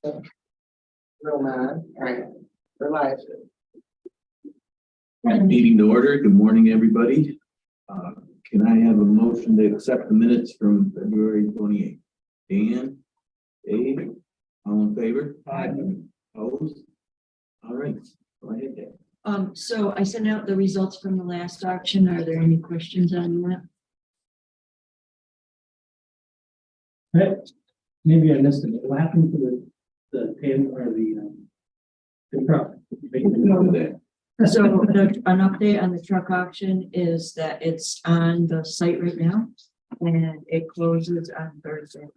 Real man, right, relax. Meeting to order. Good morning, everybody. Can I have a motion to accept the minutes from February 28th? Dan, Dave, all in favor? Aye. Opposed? All right, go ahead, Dave. So I sent out the results from the last auction. Are there any questions on that? Hey, maybe I missed it. What happened to the pin or the truck? Over there. So an update on the truck auction is that it's on the site right now and it closes on Thursday.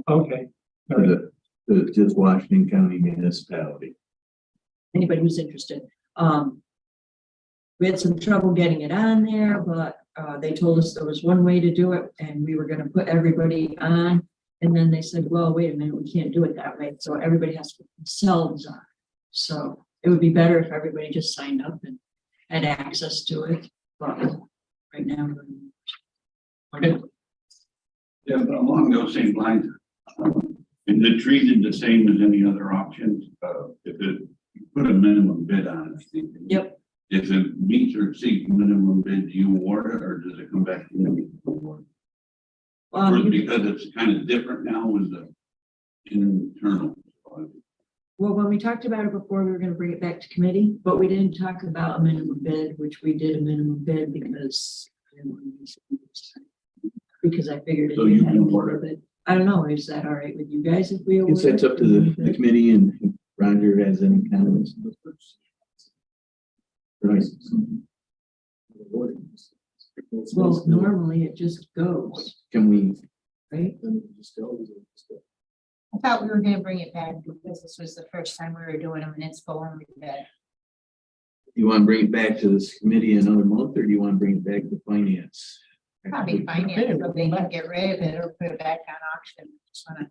Okay. For the just Washington County municipality. Anybody who's interested. We had some trouble getting it on there, but they told us there was one way to do it and we were gonna put everybody on. And then they said, well, wait a minute, we can't do it that way. So everybody has to put themselves on. So it would be better if everybody just signed up and had access to it. But right now. Okay. Yeah, but along those same lines, is it treated the same as any other auctions? If it, you put a minimum bid on it. Yep. If it meets or exceeds minimum bid, do you award it or does it come back to you? Because it's kind of different now with the internal. Well, when we talked about it before, we were gonna bring it back to committee, but we didn't talk about a minimum bid, which we did a minimum bid because. Because I figured. if So we you had can a award little bit- I don't know, is that all right with you guys if we? award It's up it? to the committee and if Roger has any comments. Right. Well, normally it just goes, Can we? right? I thought we were gonna bring it back because this was the first time we were doing a municipal only bid. You want to bring it back to this committee another month, or do you want to bring it back to finance? Probably finance, so they can get rid of it or put it back on auction. Just wanna.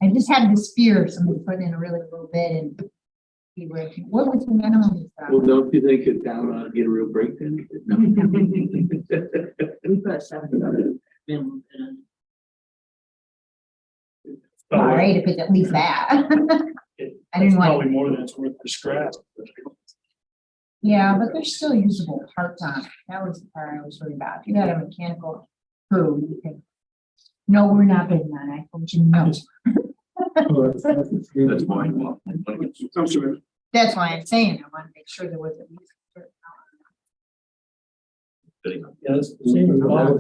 I just had this fear of somebody putting in a really low bid and. we were- What was the minimum? Well, don't you think it's down on get a real break then? No. We put $7 minimum bid on. All right, if it's at least that. I didn't It's want- probably more than it's worth for scrap. Yeah, but there's still usable parts on it. That was the part I was worried about. If you had a mechanical crew, you could. No, we're not bidding on it. I told you no. That's fine. That's why I'm saying I want to make sure there was at least. a certain amount. Yeah, it's the same as all.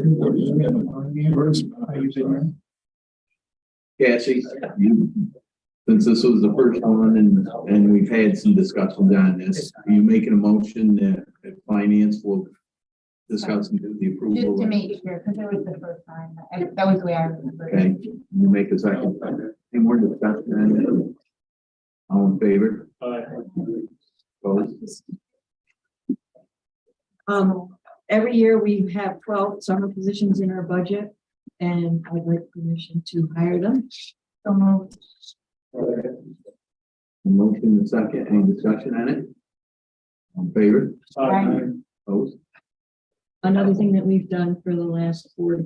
Cassie, you, since this was the first one and we've had some discussions on this, are you making a motion that finance will discuss and do the Just approval? to make sure, because it was the first time. That was the way I remember it. Okay, you make a second. Any more discussion on it? All in favor? Opposed? Every year we have 12 summer positions in our budget and I'd like permission to hire them. So moved. Motion and second, any discussion on it? All in favor? Opposed? Another thing that we've done for the last 4,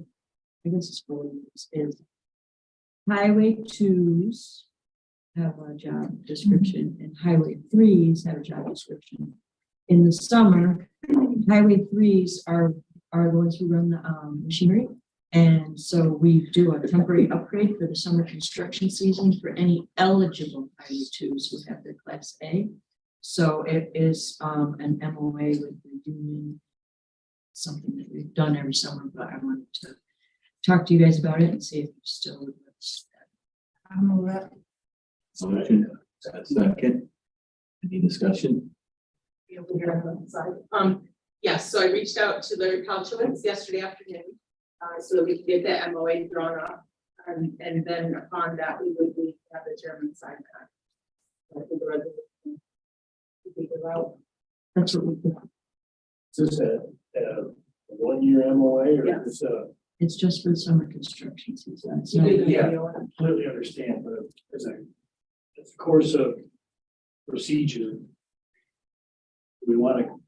I guess it's 4 years, is highway 2s have a job description and highway 3s have a job description. In the summer, highway 3s are the ones who run the machinery. And so we do a temporary upgrade for the summer construction season for any eligible highway 2s who have their class A. So it is an MOA with the union, something that we've done every summer, but I wanted to talk to you guys about it and see if you still would. I'll move it. Motion, second. Any discussion? Yes, so I reached out to the Calchuans yesterday afternoon, so that we could get the MOA drawn up. And then upon that, we would have the chairman sign that. I think the resolution would be the route. That's what we do. Is this a 1-year MOA or Yes. is this It's just for the summer construction season. It's not- Yeah. completely understand, but as a course of procedure, we want to,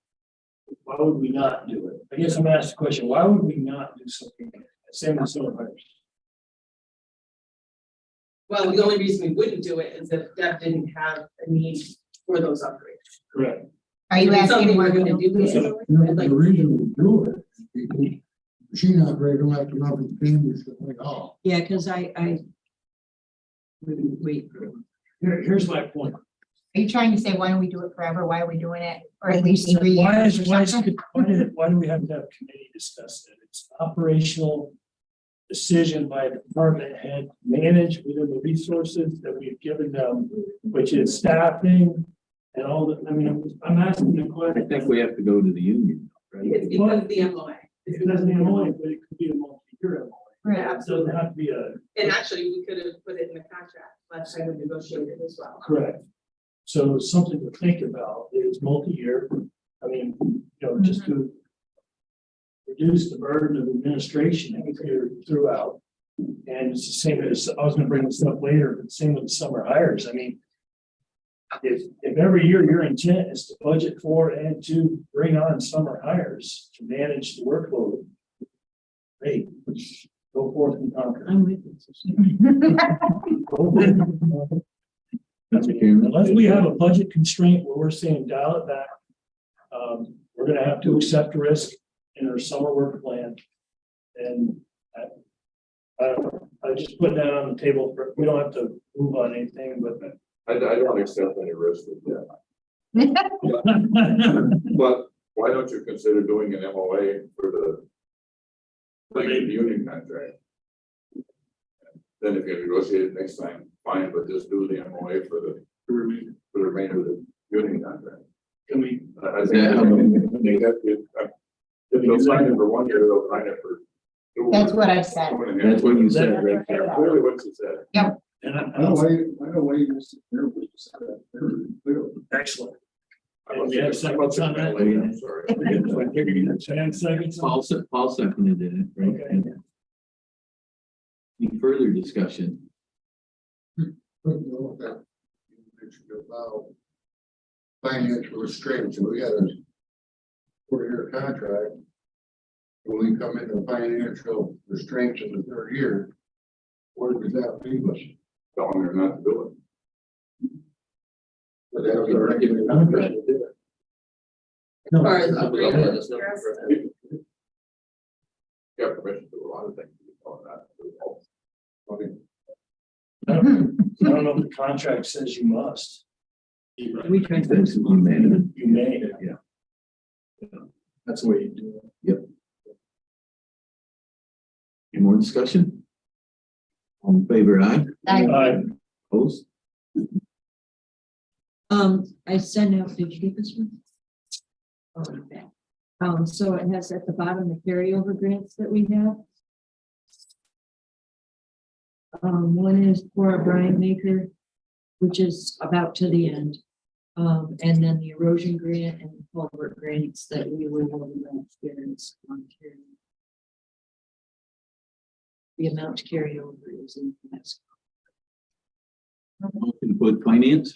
why would we not do it? I guess I'm gonna ask the question, why would we not do something, same with summer fires? Well, the only reason we wouldn't do it is if Deb didn't have a need for those upgrades. Correct. Are you If it's something asking we're where gonna do? we I'd like The to see it. reason we do it, is because machine operator don't have to run the cameras like, oh. Yeah, because I. Wait. Here's my point. Are you trying to say, why don't we do it forever? Why are we doing it? Or at least 3 Why years is, or something? why do we have to have committee discuss it? It's operational decision by a department head, managed within the resources that we've given them, which is staffing and all that. I mean, I'm asking the I question. think we have to go to the union, right? It's because of the MOA. It doesn't mean MOA, but it could be a multi-year MOA. Right. It doesn't have to be a, And actually, we could have put it in the contract, last time we negotiated as well. correct. So something to think about is multi-year. I mean, just to reduce the burden of administration here throughout. And it's the same as, I was gonna bring this up later, but same with the summer hires. I mean, if every year your intent is to budget for and to bring on summer hires to manage the workload, hey, go forth and conquer. I'm with you. Mr. Chairman. Unless we have a budget constraint where we're saying dial it back, we're gonna have to accept risk in our summer work plan. And I just put that on the table for, we don't have to move on anything, but. I don't accept any risk with that, but why don't you consider doing an MOA for the like the union contract? Then if you negotiate it next time, fine, but just do the MOA for the remainder of the union contract. Can we, I think that if they'll sign it for 1 year, they'll sign it for. That's what I said. 2.5. That's what you said, right? Yeah, clearly what you said. and I know why, you said there, but you said that very clearly. excellent. I must We have have seconds on that? I'm sorry. 10 seconds. Paul seconded it, right? Okay. Any further discussion? But no, that you mentioned about financial restraints, so we got a 4-year contract. When we come into financial restraints in the 3rd year, where does that leave us? Telling her not to do But that was a regular contract. As far as it. upgrades. You have permission to do a lot of things. On that. Okay. I don't know if the contract says you must. We tried to. That's what you made. You may. Yeah. That's the way you do it. Any more discussion? All in favor, aye? Opposed? I sent out, did you get this one? Oh, okay. So it has at the bottom the carryover grants that we have. One is for Brian Maker, which is about to the end. And then the erosion grant and the culvert grants that we were able to experience on carry. The amount to carry over is in the next. Motion to put finance,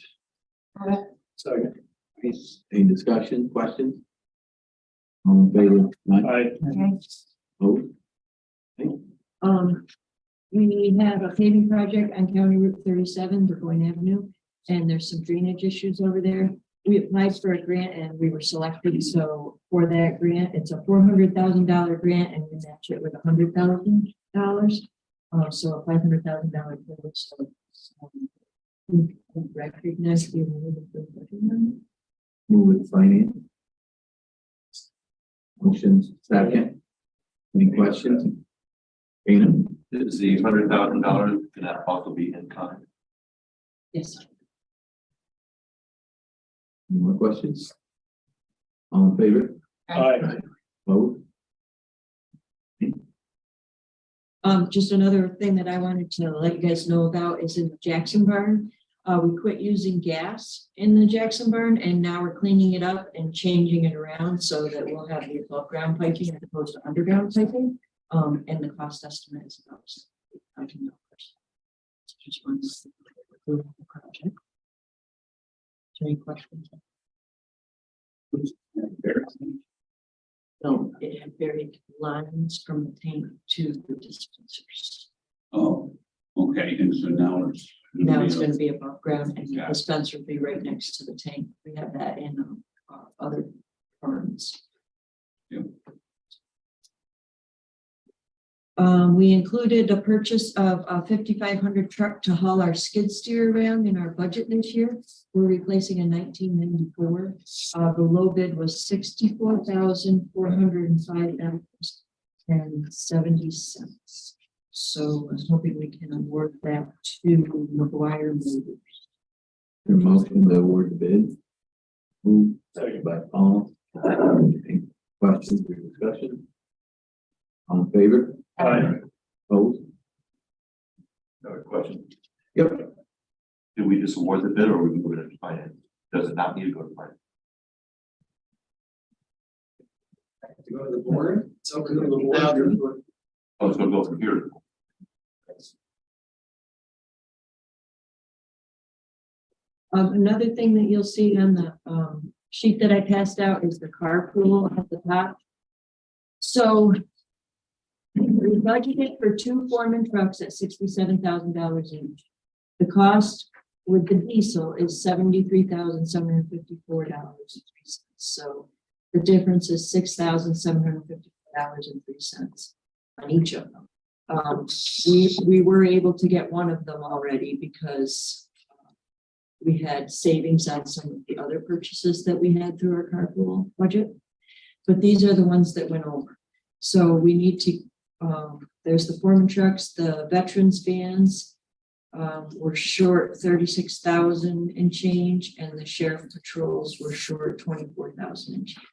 Second. any discussion, questions? All in favor, aye? I, Opposed? We have a paving project on County Route 37, Burgoyne Avenue, and there's some drainage issues over there. We applied for a grant and we were selected, so for that grant, it's a $400,000 grant and we match it with $100,000. So a $500,000 grant, so we recognize the award. Move with finance. Motion second. Any questions? Dana? Is the $100,000, can that also be in kind? Yes. Any more questions? All in favor? I, Opposed? Just another thing that I wanted to let you guys know about is in the Jackson barn. We quit using gas in the Jackson barn and now we're cleaning it up and changing it around so that we'll have the above ground piping as opposed to underground piping. And the cost estimate is about $1,000. Just wanted to approve the project. Any questions? No, it had buried lines from the tank to the dispensers. Oh, okay. Okay, and so now it's. Now it's gonna be above ground and the Yeah. dispenser will be right next to the tank. We have that in other farms. Yeah. We included a purchase of a 5,500 truck to haul our skid steer around in our budget this year. We're replacing a 1994. The low bid was $64,405.70. So I was hoping we can award that to McGuire Motors. The motion to award the bid. Moved Second. by Paul. Any questions or discussion? All in favor? Aye. Opposed? Another question. Yep. Did we just award the bid or we move it to finance? Does it not need to go to finance? To go to the board. It's up to the board. Oh, it's gonna go from here. Another thing that you'll see on the sheet that I passed out is the carpool at the top. So we budgeted for 2 Foreman trucks at $67,000 each. The cost with the diesel is $73,754. So the difference is $6,754.03 on each of them. We were able to get one of them already because we had savings on some of the other purchases that we had through our carpool budget. But these are the ones that went over. So we need to, there's the Foreman trucks, the veterans vans. We're short 36,000 and change, and the sheriff patrols were short 24,000 and change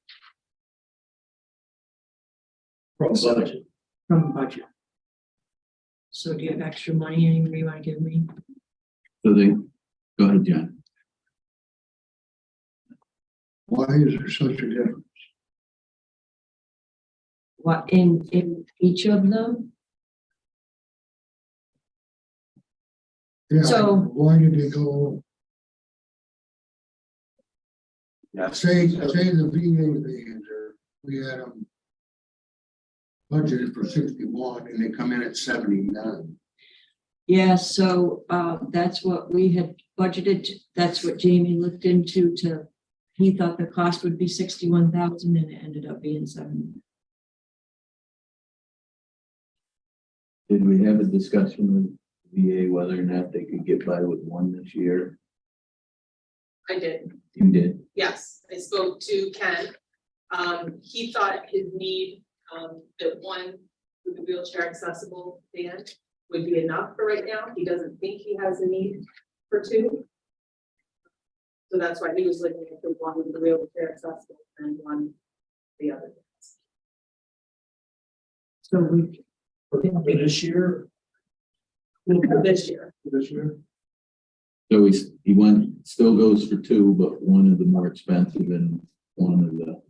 From budget. from the budget. So do you have extra money anybody want to give me? So they, go ahead, John. Why is there such a difference? What in each of them? Yeah, So- why did they go? Yeah. Say the VA vans are, we had them budgeted for 61 and they come in at 79. Yeah, so that's what we had budgeted. That's what Jamie looked into he thought the cost would be 61,000 and it ended up being 70. Did we have a discussion with VA whether or not they could get by with one this year? I did. You did. Yes, I spoke to Ken. He thought his need, that one with the wheelchair accessible van would be enough for right now. He doesn't think he has a need for 2. So that's why he was looking at the one with the wheelchair accessible and one, the other. So we, For this year, For this year. So he still goes for 2, but one of the more expensive and one of the,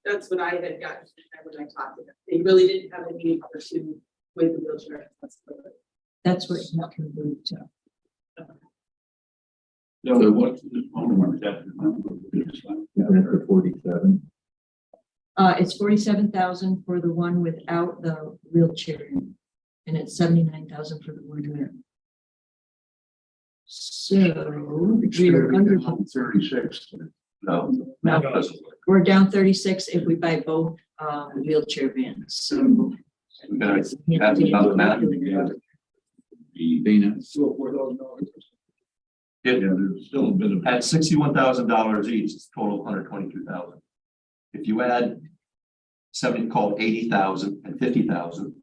That's what I had gotten when I talked to them. They really didn't have a need for 2 with the wheelchair accessibility. that's what he can do to. So what's this phone number? That's for 47. It's 47,000 for the one without the wheelchair, and it's 79,000 for the one with. So we are under, 36. No. No. Doesn't work. we're down 36 if we buy both wheelchair vans. So We gotta have another math. Dana, still $4,000. Yeah, there's still a bit of. At $61,000 each, it's total $122,000. If you add 70, call it 80,000 and 50,000,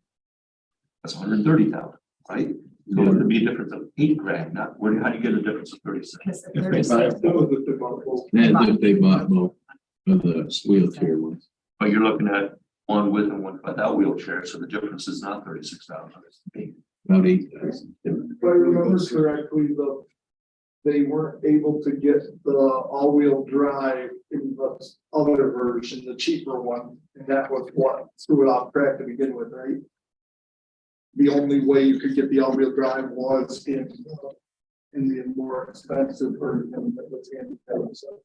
that's 130,000, right? So it would be a difference of $8,000, not where, how do you get a difference of 36? that's if they bought both of the wheelchair ones. But you're looking at one with and one without wheelchair, so the difference is not 36,000. About 8,000. If I remember correctly, they weren't able to get the all-wheel drive in the other version, the cheaper one, and that was what threw it off track to begin with, right? The only way you could get the all-wheel drive was in the more expensive version that was in. So,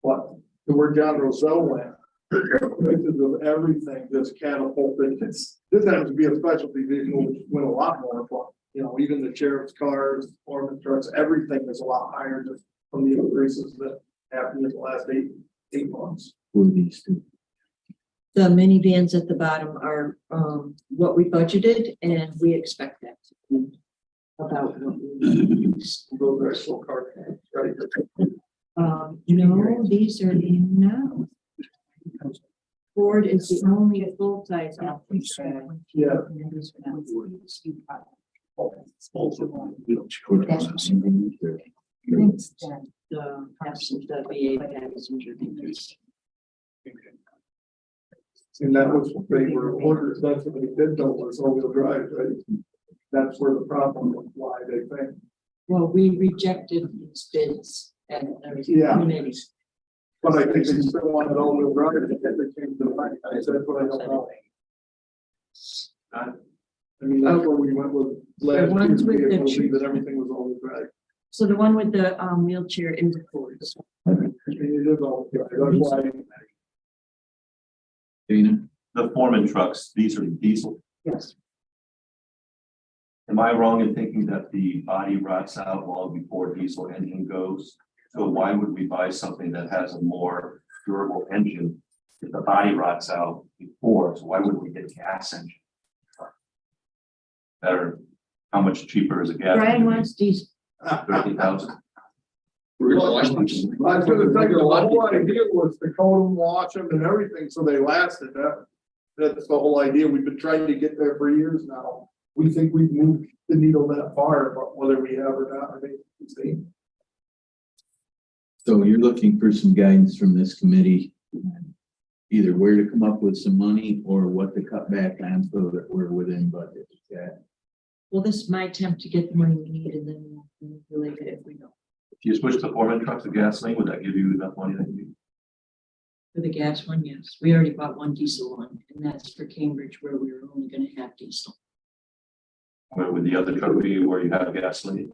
but the where John Roselle went, Prices of everything just catapulted. This happens to be a specialty vehicle, which went a lot more, but, you know, even the sheriff's cars, foreman trucks, everything is a lot higher just from the increases that happened in the last eight months. For these two. The minivans at the bottom are, what we budgeted, and we expect that to be about what we. Those are actual car, right? No, these are now. Ford is the only full-size. Yeah. The passenger, the VA passenger. And that was what they were orders, that's what they did, though, was all-wheel drive, right? That's where the problem was, why they think. Well, we rejected these bids and Yeah. committees. But I think they still wanted all-wheel drive, and they came to the fact, I said, that's what I don't know. I mean, that's where we went with last ones year's with the vehicle, tree- that everything was all-wheel drive. So the one with the wheelchair is the Ford. And it is all-wheel drive, that's why. Dana, The foreman trucks, these are diesel. Yes. Am I wrong in thinking that the body rots out long before diesel engine goes? So why would we buy something that has a more durable engine if the body rots out before? So why wouldn't we get a gas engine? Better, how much cheaper is a gas? Brian wants these. 30,000. Well, I was gonna say, the whole idea was to coat them, wash them and everything, so they lasted, that's the whole idea, we've been trying to get there for years now. We think we've moved the needle that far, but whether we have or not, I think it's the. so you're looking for some guidance from this committee. Either where to come up with some money or what to cut back on so that we're within budget. Yeah. Well, this is my attempt to get the money we need, and then we'll relate it if we don't. If you switch the foreman trucks to gasoline, would that give you enough money that you need? For the gas one, yes, we already bought one diesel one, and that's for Cambridge, where we were only gonna have diesel. Where would the other truck be where you have gasoline?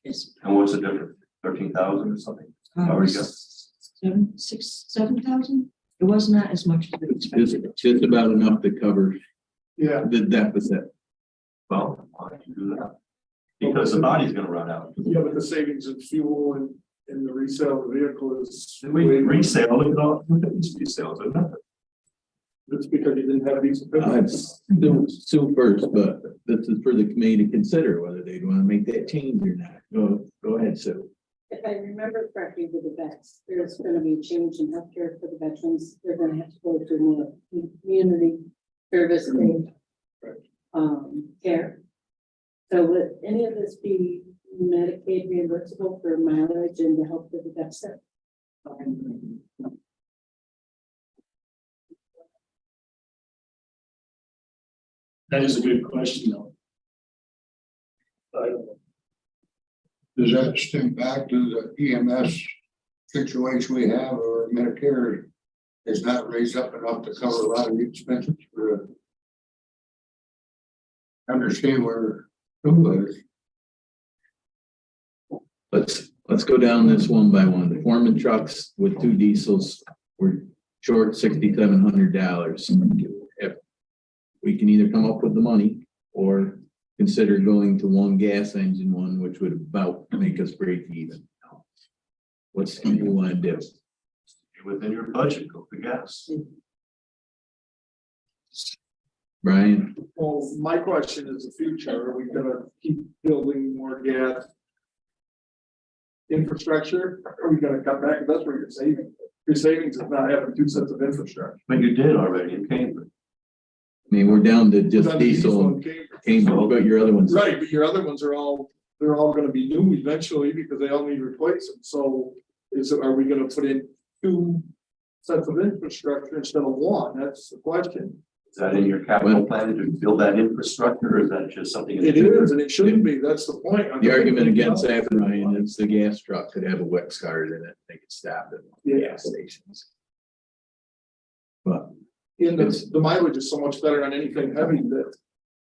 Yes. And what's the difference? 13,000 or something? Already got- 7,000? It was not as much as we Just, expected it. just about enough to cover Yeah, the deficit. Well, why don't you do that? Because the body's gonna run out. yeah, but the savings in fuel and the resale of the vehicle is. We resale, look at all, look at these resales, isn't it? It's because you didn't have these. I'd Sue first, but this is for the committee to consider whether they'd want to make that change or not. Go ahead, Sue. If I remember correctly with the vets, there's gonna be a change in healthcare for the veterans. They're gonna have to go to more community service based care. So would any of this be Medicaid reimbursable for mileage and to help with the deficit? That is a good question, though. I don't know. Does that stem back to the EMS situation we have, or Medicare is not raised up enough to cover a lot of the expenses for understand where who is. Let's go down this one by one. The foreman trucks with two diesels were short $6,700. If we can either come up with the money or consider going to one gas engine one, which would about make us break even. What's you want to do? Within your budget, go for gas. Brian? Well, my question is the future, are we gonna keep building more gas infrastructure? Are we gonna cut back? That's where you're saving. Your savings is not having two sets of infrastructure. But you did already in Cambridge. I mean, we're down to just Not the diesel and and Cambridge. Cambridge, but your other ones. Right, but your other ones are all, they're all gonna be new eventually because they all need replacing. So are we gonna put in two sets of infrastructure instead of one? That's the question. Is that in your capital plan to build that infrastructure, or is that just something? in the It is, and it shouldn't be. That's the point. The argument against that, Ryan, is the gas truck could have a Wex card in it. They could stop at Yeah. gas stations. But And the mileage is so much better on anything heavy that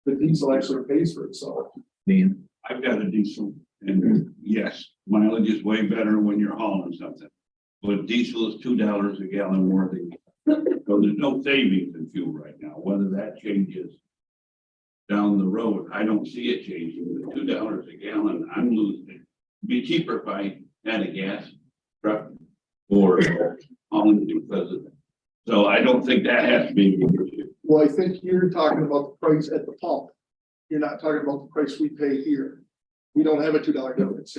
the diesel actually pays for itself. Dan, I've got a diesel, and yes, mileage is way better when you're hauling something. But diesel is $2 a gallon more than So there's no savings in fuel right now, whether that changes down the road, I don't see it changing. The $2 a gallon, I'm losing. It'd be cheaper if I had a gas truck or hauling because of it. So I don't think that has to be an issue. Well, I think you're talking about the price at the pump. You're not talking about the price we pay here. We don't have a $2 difference.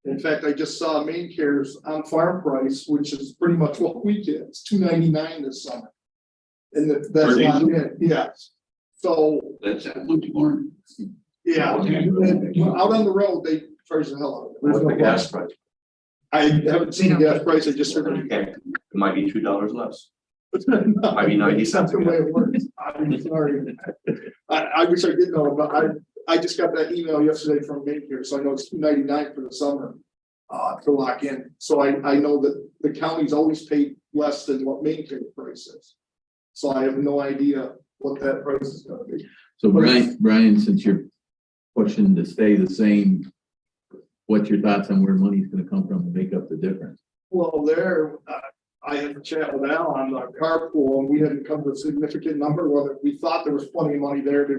In fact, I just saw Main Care's on farm price, which is pretty much what we get. It's $2.99 this summer. And that's not it, yes. So, That's that much more. yeah, and out on the road, they charge the hell out of it. There's What's no the gas question. price? I haven't seen the gas price, I just heard it. Okay, it might be $2 less. Might be 90 cents. That's the way it works. I'm sorry. I wish I did know, but I just got that email yesterday from Maycare, so I know it's $2.99 for the summer. To lock in, so I know that the county's always paid less than what Maycare price is. So I have no idea what that price is gonna be. So Brian, since you're pushing to stay the same, what's your thoughts on where money's gonna come from to make up the difference? Well, I had a chat with Al on our carpool, and we hadn't come to a significant number, whether we thought there was plenty of money there to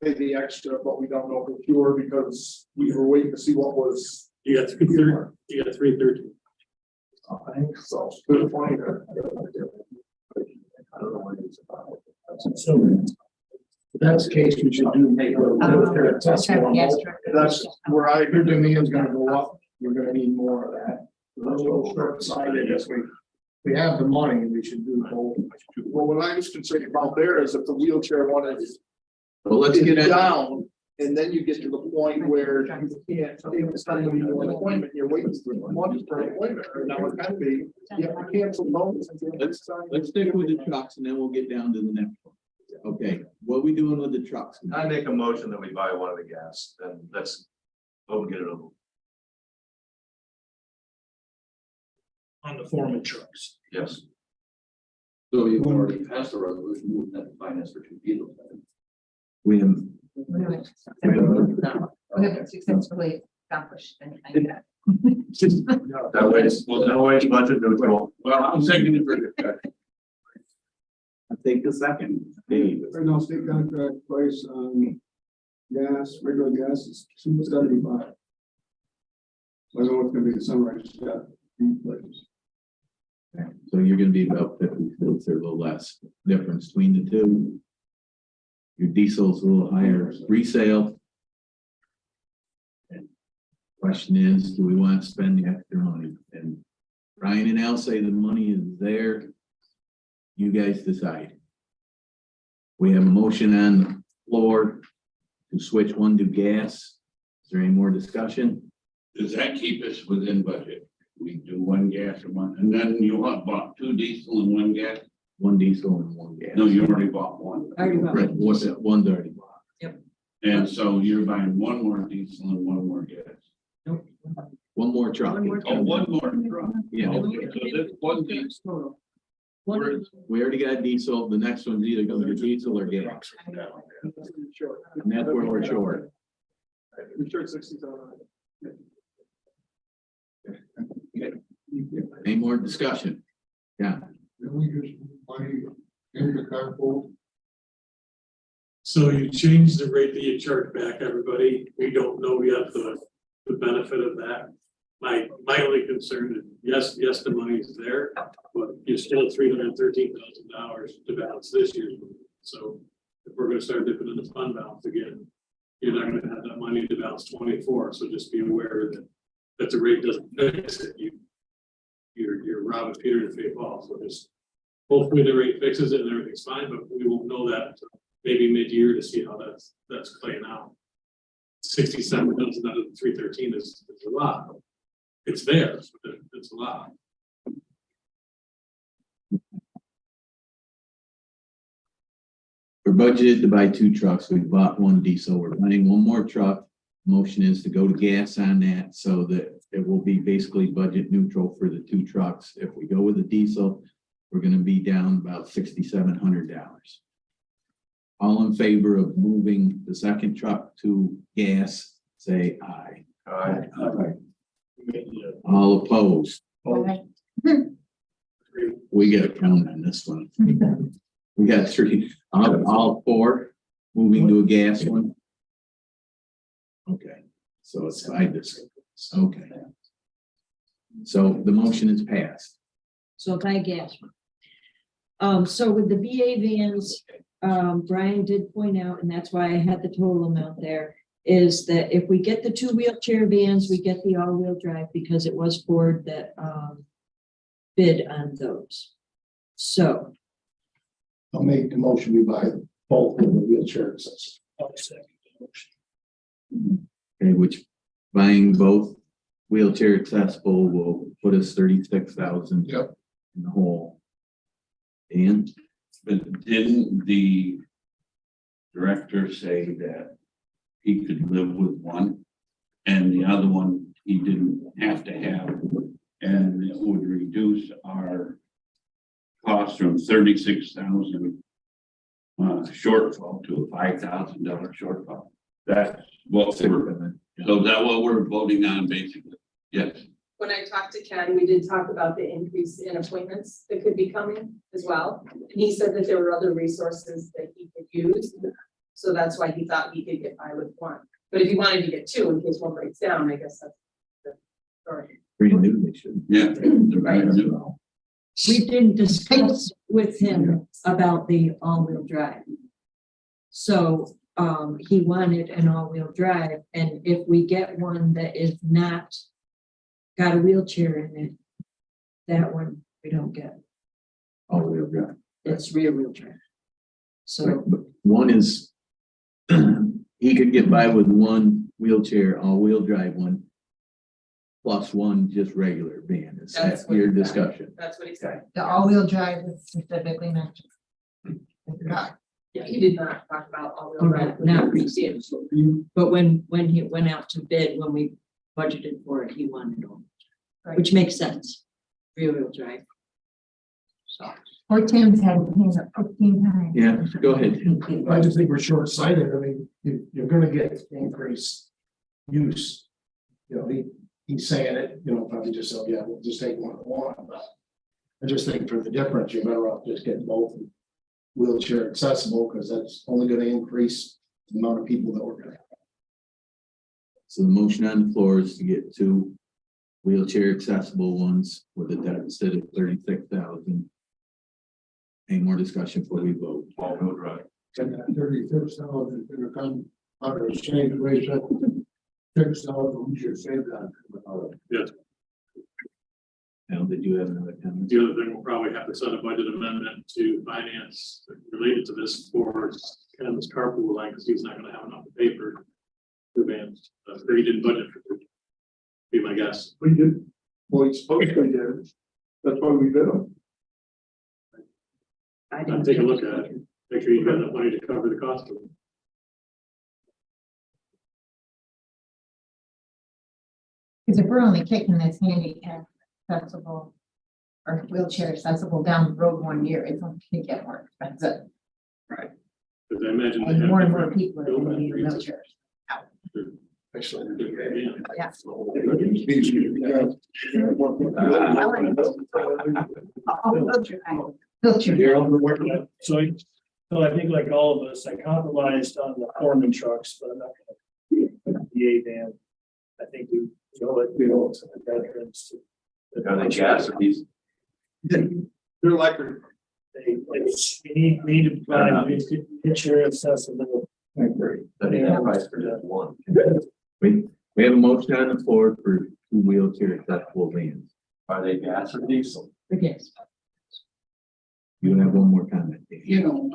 pay the extra, but we don't know for sure because we were waiting to see what was. You got 330, you got 330. I think so. Good point there. I don't know what it's about. So if that's the case, we should do make a test. Yes, That's where I, your demand's gonna go up, we're gonna need more of that. We're a little short-sighted as we have the money, we should do both. Well, what I was concerned about there is if the wheelchair one is Well, let's get it. down, and then you get to the point where you can't, it's time to do an appointment, you're waiting for months for an appointment, or now it can be, you have to cancel loans. Let's stick with the trucks and then we'll get down to the next one. Okay, what are we doing with the trucks? I make a motion that we buy one of the gas, then let's go get it over. On the Foreman trucks. Yes. So you've already passed the resolution, moving that to finance for 2 vehicles. We have, We haven't successfully accomplished anything yet. That way, it's budget neutral. Well, I'm seconding for discussion. I think the second, Dave. Right now, state contract price on gas, regular gas is $2.75. So I know it's gonna be the sunrise, yeah. So you're gonna be about 50 cents or a little less difference between the two. Your diesel's a little higher resale. Question is, do we want to spend the extra money? And Ryan and Al say the money is there. You guys decide. We have a motion on the floor to switch one to gas. Is there any more discussion? Does that keep us within budget? We do one gas a month, and then you want bought 2 diesel and 1 gas? One diesel and one gas. No, you already bought one. Already bought. Right, what's that? One's already bought. And so you're buying 1 more diesel and 1 more gas. One more truck. One more Oh, 1 more truck. Yeah, Okay, so this 1 diesel. we already got diesel. The next one's either gonna be diesel or gas. And that's where we're short. We short 60,000. Any more discussion? Yeah, Then we just money in the carpool. So you change the rate that you charge back everybody. We don't know yet the benefit of that. My only concern is, yes, the money is there, but you're still at $313,000 to balance this year's. So if we're gonna start dipping in the fund balance again, you're not gonna have that money to balance 24. So just be aware that the rate doesn't fix it. You're robbing Peter to pay Paul. So just hopefully the rate fixes it and everything's fine, but we won't know that until maybe mid-year to see how that's playing out. 67,000 out of the 313 is a lot. It's there, but it's a lot. we're budgeted to buy 2 trucks. We bought 1 diesel. We're buying 1 more truck. Motion is to go to gas on that so that it will be basically budget neutral for the 2 trucks. If we go with the diesel, we're gonna be down about $6,700. All in favor of moving the second truck to gas, say aye. All opposed. Okay. We we got a count on this one. We got three, all four moving to a gas one. Okay, so it's five to six. Okay. So the motion is passed. So if I guess. So with the VA vans, Brian did point out, and that's why I had the total amount there, is that if we get the 2 wheelchair vans, we get the all-wheel drive because it was Ford that, bid on those. So, I'll make the motion, we buy both of the wheelchair accessible. I'll second the motion. Okay, which buying both wheelchair accessible will put us 36,000. Yep. In the hole. And But didn't the director say that he could live with one and the other one he didn't have to have? And it would reduce our cost from 36,000 shortfall to a $5,000 shortfall. That's what we're, so is that what we're voting on basically? Yes. When I talked to Ken, we did talk about the increase in appointments that could be coming as well. And he said that there were other resources that he could use. So that's why he thought he could get by with one. But if he wanted to get two in case one breaks down, I guess that's the story. brand new, they should. Yeah. the brand new. we didn't discuss with him about the all-wheel drive. So, he wanted an all-wheel drive, and if we get one that is not got a wheelchair in it, that one we don't get. All-wheel drive. It's rear wheel drive. So, Right, but one is, he could get by with one wheelchair, all-wheel drive one, plus one just regular van. Is That's that what your he said. discussion? That's what he said. The all-wheel drive is specifically mentioned. Yeah, he did not talk about all-wheel drive. not recent, but when he went out to bid, when we budgeted for it, he wanted all, which makes sense. Rear wheel drive. So. Or Tim's had his hands up 15 times. Yeah, go ahead. I just think we're short-sighted. I mean, you're gonna get increased use. You know, he's saying it, you know, probably just, oh, yeah, we'll just take one. But I just think for the difference, you're better off just getting both wheelchair accessible, because that's only gonna increase the amount of people that we're gonna have. So the motion on the floor is to get two wheelchair accessible ones with a deficit of 36,000. Any more discussion before we vote? All-wheel drive. And that 36,000 is gonna come out of exchange ratio. 6,000, we should save that. Al, did you have another comment? The other thing, we'll probably have to send a budget amendment to finance related to this for kind of this carpool line, because he's not gonna have enough to pay for two vans. Or he didn't budget for two. Be my guess. We did, well, he's supposed to be there. That's why we bid them. I I'll take a look at it, make sure you've got enough money to cover the cost of it. Because if we're only kicking this handicap accessible or wheelchair accessible down the road 1 year, it's only gonna get more expensive. Because I imagine. they And have more and more different people are gonna need build wheelchairs. Actually. Yeah. Wheelchair. So I think like all of us, I compromised on the Foreman trucks, but I'm not gonna. The van. I think we owe it to the veterans. Are they gas or diesel? They're electric. We need to provide wheelchair accessible. I agree. That ain't the price for just one. We have a motion on the floor for two wheelchair accessible vans. Are they gas or diesel? Yes. You have one more comment. Dave. You know,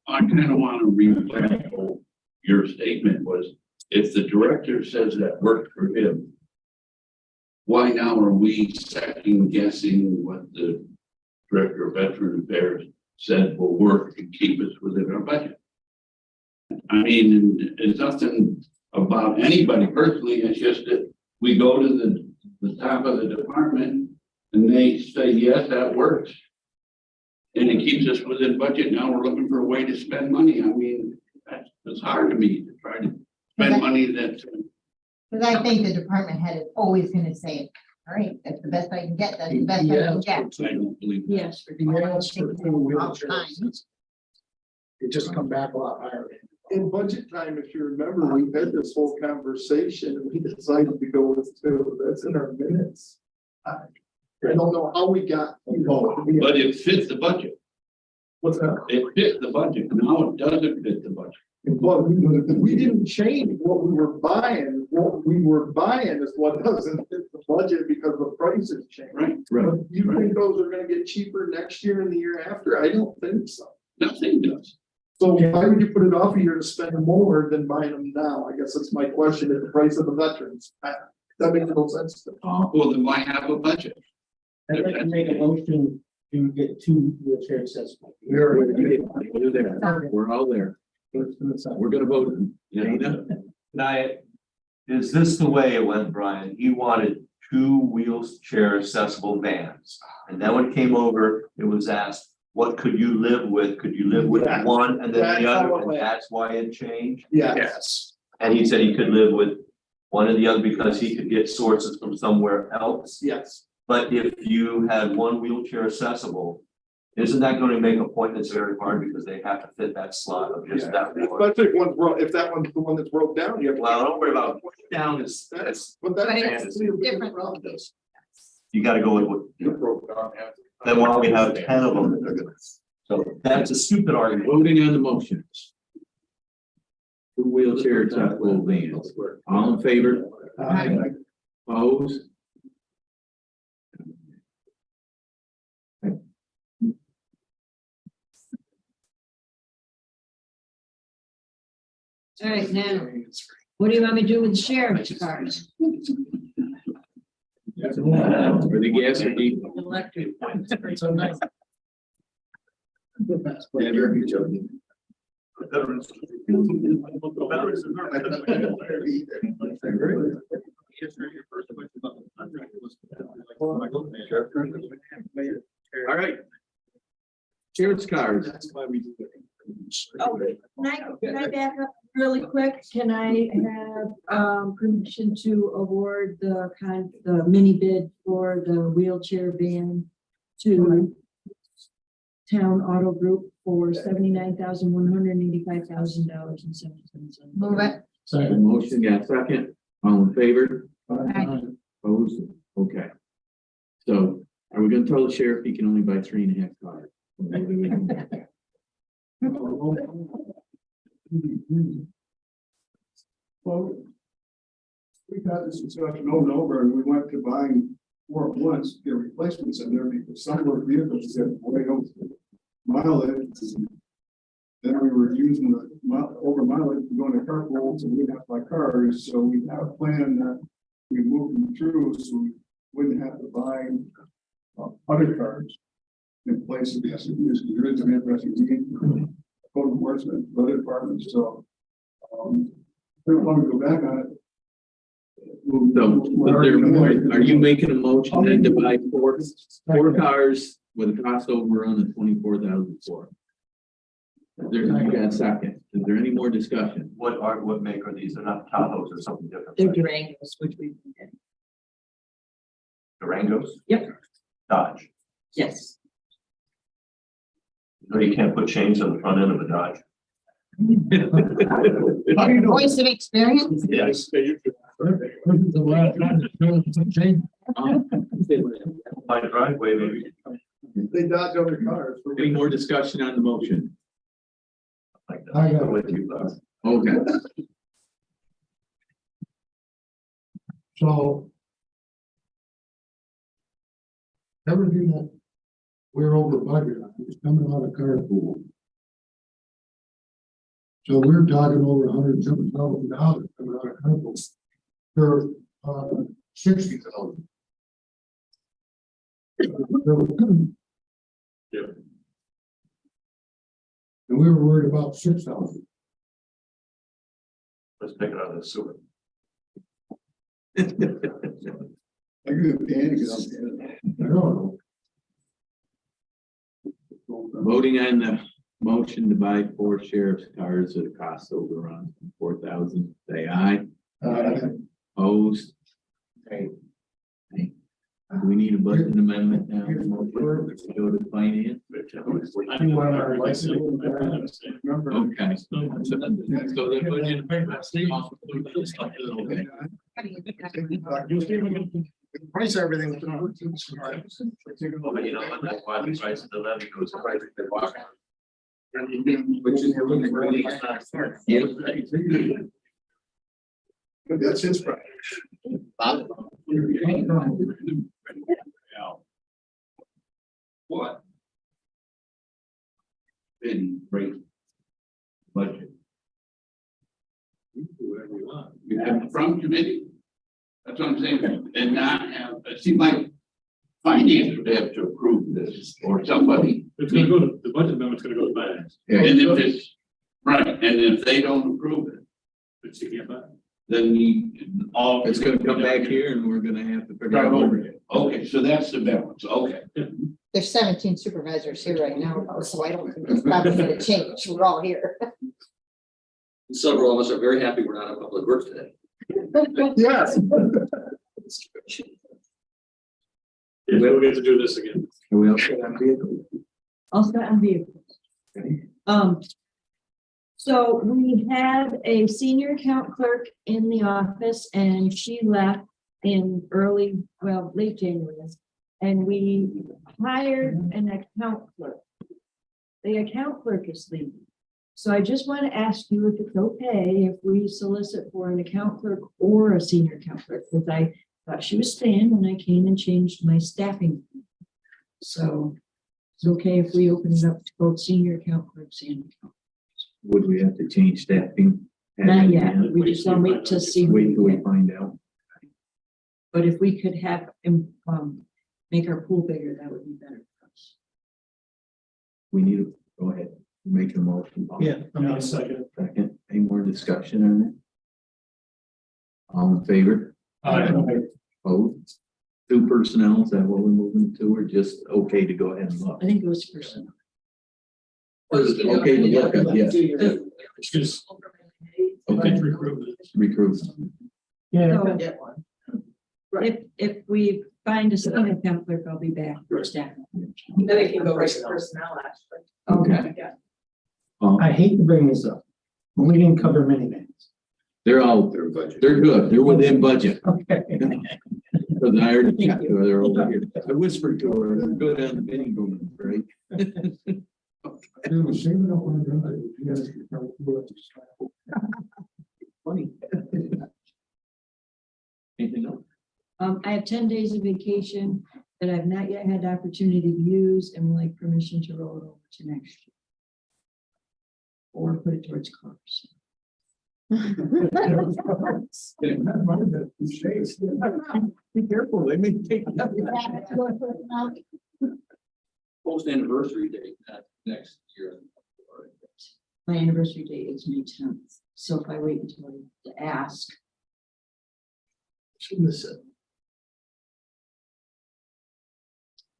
I kind of want to replay your statement was, if the director says that worked for him, why now are we second guessing what the director of Veteran Affairs said will work and keep us within our budget? I mean, it's nothing about anybody personally, it's just that we go to the top of the department and they say, yes, that works. And it keeps us within budget. Now we're looking for a way to spend money. I mean, that's hard to me to try to spend money that. Because I think the department head is always gonna say, All right, that's the best I can get. That's the best I can get. I don't believe. Yes. He asked for two wheelchairs. It just come back a lot higher. In budget time, if you remember, we had this whole conversation and we decided to go with two. That's in our minutes. I don't know how we got. But it fits the budget. What's that? It fit the budget. Now it doesn't fit the budget. But we didn't change what we were buying. What we were buying is what doesn't fit the budget because the prices change. Right. But you think those are gonna get cheaper next year and the year after? I don't think so. Nothing does. So why would you put it off a year to spend more than buying them now? I guess that's my question, is the price of the veterans. That makes no sense to me. Well, then why have a budget? I'd like to make a motion to get two wheelchair accessible. We're there. We're all there. We're gonna vote. Dana? Is this the way it went, Brian? He wanted two wheelchair accessible vans. And then when it came over, it was asked, what could you live with? Could you live with That's- one and then that's the other? how it And went. that's why it changed. Yes. And he said he could live with one or the other because he could get sources from somewhere else. Yes. But if you had one wheelchair accessible, isn't that going to make appointments very hard because they have to fit that slot of just that one? Especially if one's if that one's the one that's broke down, you have. to- Well, don't worry about down is, That's, but that's. But it's actually a big different. problem. you gotta go with what, You broke down half. then why don't we have 10 of them? So that's a stupid argument. Voting on the motion. Two wheelchair accessible vans. All in favor? Opposed? All right, now, what do you want me to do with the sheriff's cars? Or the gas or diesel? Electric. So nice. All right. Sheriff's cars. That's why we do it. Oh, can I back up really quick? Can I have permission to award the mini bid for the wheelchair van to Town Auto Group for $79,185,077. Move it. Second motion, got a second. All in favor? Aye. Opposed? Okay. So are we gonna tell the sheriff he can only buy 3.5 cars? Well, we've had this discussion over and over, and we went to buying more at once, get replacements in there, because some of our vehicles get way over mileage. Then we were using the over mileage, going to carpools, and we didn't have to buy cars, so we have a plan that we move them through, so we wouldn't have to buy other cars in place of the SUVs, because there is an interesting code enforcement, other departments, so. We don't want to go back on it. So, are you making a motion then to buy four cars with a cost overrun of 24,004? There's, you got a second. Is there any more discussion? What make are these? They're not Tahoes or something different. They're right? Durangos, which we, Durangos? Yep. Dodge. yes. No, you can't put chains on the front end of a Dodge. How do you know? Voice of experience. Yes. My driveway, maybe. They dodge other cars. Any more discussion on the motion? Like that. I'm with you, Okay. So. Everything that we're over budget on is coming out of carpool. So we're talking over $107,000 coming out of carpool for $60,000. Yeah. And we were worried about 6,000. Let's take it out of the sewer. I agree with Danny, I don't know. Voting on the motion to buy 4 sheriff's cars at a cost overrun 4,000, say aye. Opposed? Okay. Do we need a budget amendment now? Go to finance? I think we're on our license. Remember. Okay. So the budget. Okay. You'll see we can price everything. But you know, that's why the price of the levy goes up. Which is. That's his price. What? Been great. Budget. Do whatever you want. You have the front committee. That's what I'm saying, and not have, it seems like finance would have to approve this, or somebody. It's gonna go to, the budget amendment's gonna go to finance, Yeah. And if it's, right, and if they don't approve it, but you can't buy it. then you all. It's gonna come back here and we're gonna have to figure out over it. Okay, so that's the balance, okay. There's 17 supervisors here right now, so I don't think it's probably gonna change. We're all here. Several of us are very happy we're not in public works today. Yes. Yeah, we'll get to do this again. Are we all set on vehicles? Also on vehicles. So we have a senior account clerk in the office and she left in late January. And we hired an account clerk. The account clerk is leaving. So I just want to ask you if it's okay if we solicit for an account clerk or a senior account clerk, because I thought she was staying and I came and changed my staffing. So it's okay if we open it up to both senior account clerks and account. Would we have to change staffing? Not yet, we just want to wait to see. Wait till we find out. But if we could have, make our pool bigger, that would be better for us. We need to, go ahead, make a motion. I'm a second. Second, any more discussion on it? All in favor? Opposed? Two personnel, is that what we're moving to, or just okay to go ahead and look? I think it was person. Okay to look at, yes, It's just, okay, recruitment. recruit. Yeah. If we find a senior account clerk, I'll be back for staff. Then it can go right to personnel actually. Okay. Yeah. I hate to bring this up, but we didn't cover minivans. They're all, they're good, they're within budget. Okay. Because I already checked, they're over here. I whispered to her, they're good on the mini boom, right? Funny. Anything else? I have 10 days of vacation that I've not yet had the opportunity to use and would like permission to roll it over to next year. Or put it towards cars. Be careful, they may take. Post anniversary date, next year. My anniversary date is May 10th. So if I wait until to ask,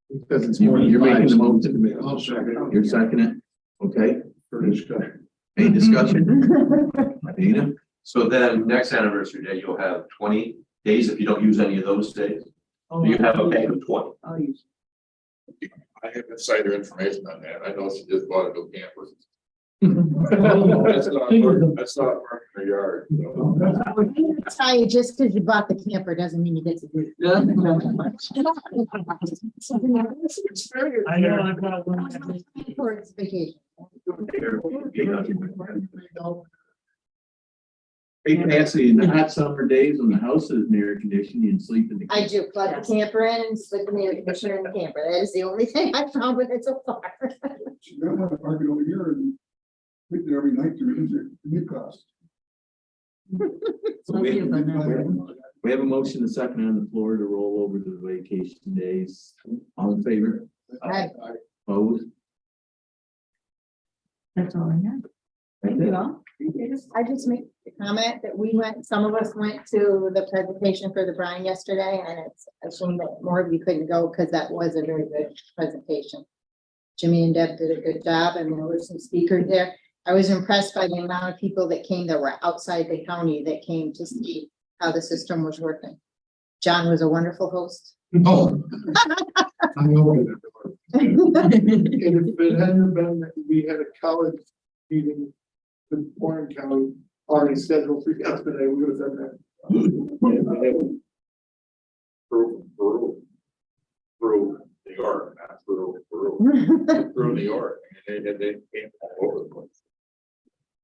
Because it's You're making the motion. I'll second. You're seconding it, okay? For discussion. Any discussion? Dana? So then next anniversary day, you'll have 20 days if you don't use any of those days. You have a bank of 20. I'll use. I have insider information on that. I know she just bought a new camper. That's not parking in her yard. So. Tell you, just because you bought the camper doesn't mean you get to do it. I know, I've got one. For its vacation. Hey, Cassie, in the hot summer days when the house is air conditioned, you can sleep in the. I do plug the camper in and slip in the air conditioner in the camper. That is the only thing I found with it so far. You don't want to park it over here and sleep there every night to reduce the cost. So we have a motion, a second on the floor to roll over to the vacation days. All in favor? Right. Opposed? That's all I have. That's Thank it. you all. I just make the comment that some of us went to the presentation for the Brine yesterday, and it's assumed that more of you couldn't go because that was a very good presentation. Jimmy and Deb did a good job, and there were some speakers there. I was impressed by the amount of people that came that were outside the county that came to see how the system was working. John was a wonderful host. Oh. I know. And if it hadn't been that we had a college meeting with Warren County already scheduled for yesterday, we would have done that. Through New York, not through New York, and they came all over the place.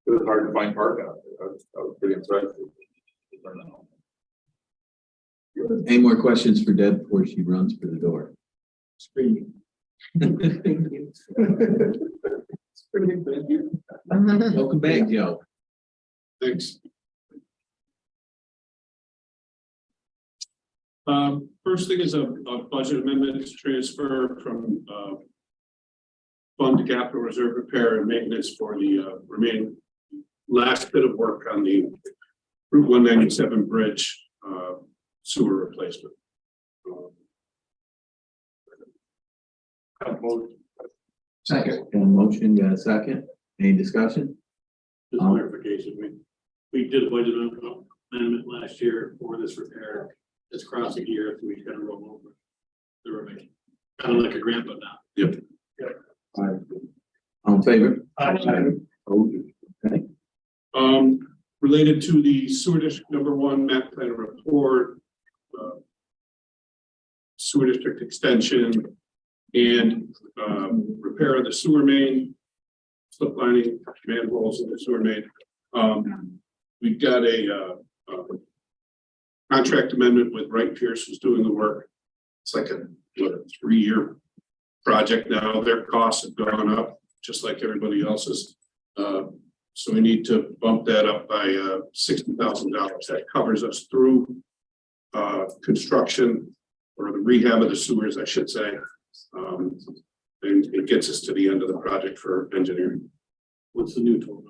It was hard to find park out there. I was pretty impressed. Any more questions for Deb before she runs for the door? Screaming. Thank you. Screaming, thank you. Welcome back, Joe. Thanks. First thing is a budget amendment to transfer from, fund to capital reserve repair and maintenance for the, remaining last bit of work on the Route 197 bridge, sewer replacement. Second. Got a motion, got a second? Any discussion? Just clarification, we did a budget amendment last year for this repair. It's crossing a year, so we kind of roll over the remaining, kind of like a grant, but not. Yep. All in favor? Okay. Related to the sewer district #1 map plan report, sewer district extension, and repair of the sewer main, slip lining, manholes in the sewer main. We've got a contract amendment with Wright Pierce, who's doing the work. It's like a 3-year project now. Their costs have gone up, just like everybody else's. So we need to bump that up by $60,000. That covers us through construction or the rehab of the sewers, I should say. And it gets us to the end of the project for engineering. What's the new total?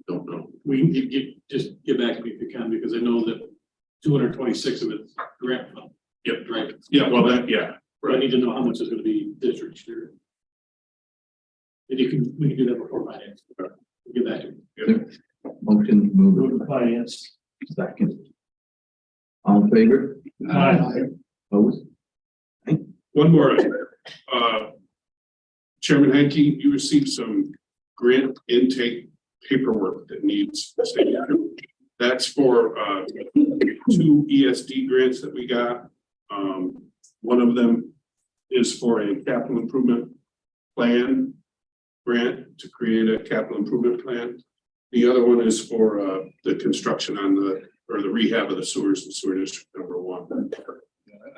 Don't know. Just get back to me if you can, because I know that 226 of it's grant fund. Yep, right. Yeah, well, yeah. I need to know how much is gonna be district share. And we can do that before finance. We'll get back to you. Motion Move moved. to finance. Second. All in favor? Opposed? One more. Chairman Henke, you received some grant intake paperwork that needs signature. That's for 2 ESD grants that we got. One of them is for a capital improvement plan grant to create a capital improvement plan. The other one is for the construction on the rehab of the sewers in sewer district #1.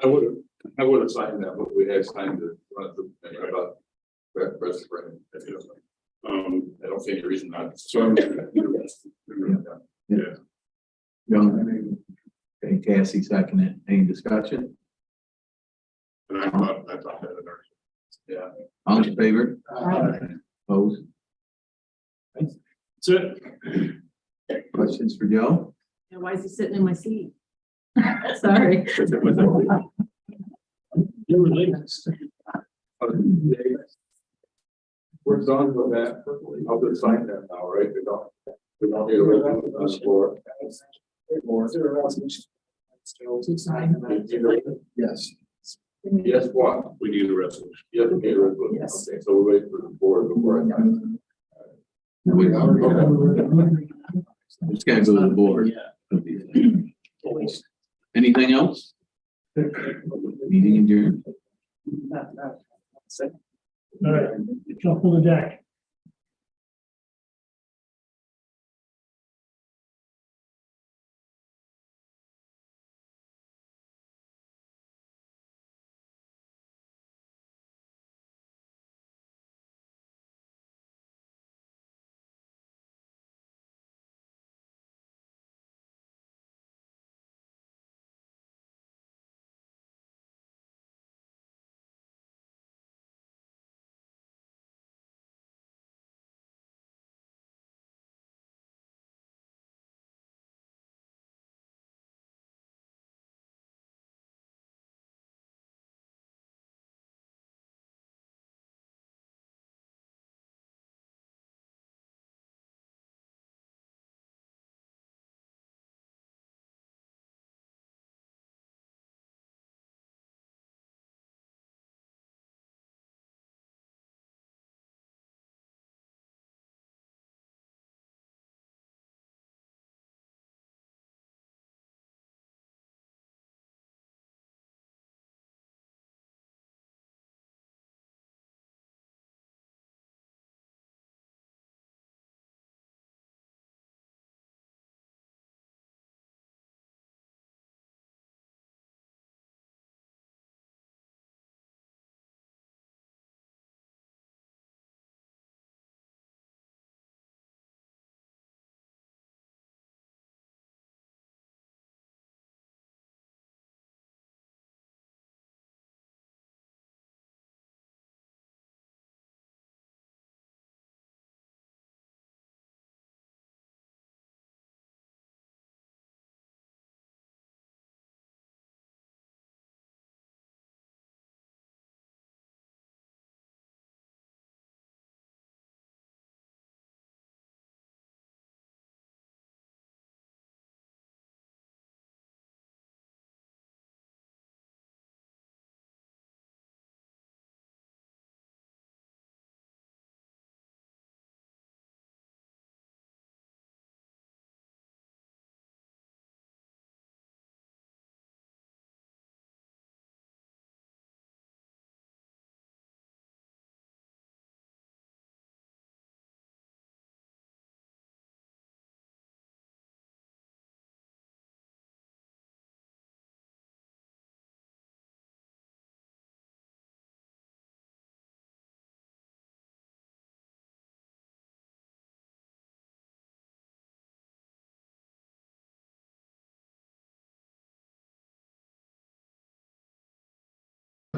I would have signed that, but we had signed to run through, about rest of it. I don't see any reason not. So I'm Yeah. Young. Okay, Cassie seconded. Any discussion? and I thought that had an argument. Yeah. All in favor? Opposed? That's it. Questions for Joe? And why is he sitting in my seat? Sorry. You were late. We're done with that. I'll just sign that now, right? We don't need a resolution on the floor. Yes. Yes, what? We need a resolution. Yes, we need a resolution. Yes. Okay, so we'll wait for the board before I sign. Just gotta go to the board. Anything else? Meeting adjourned. All right, shuffle the deck.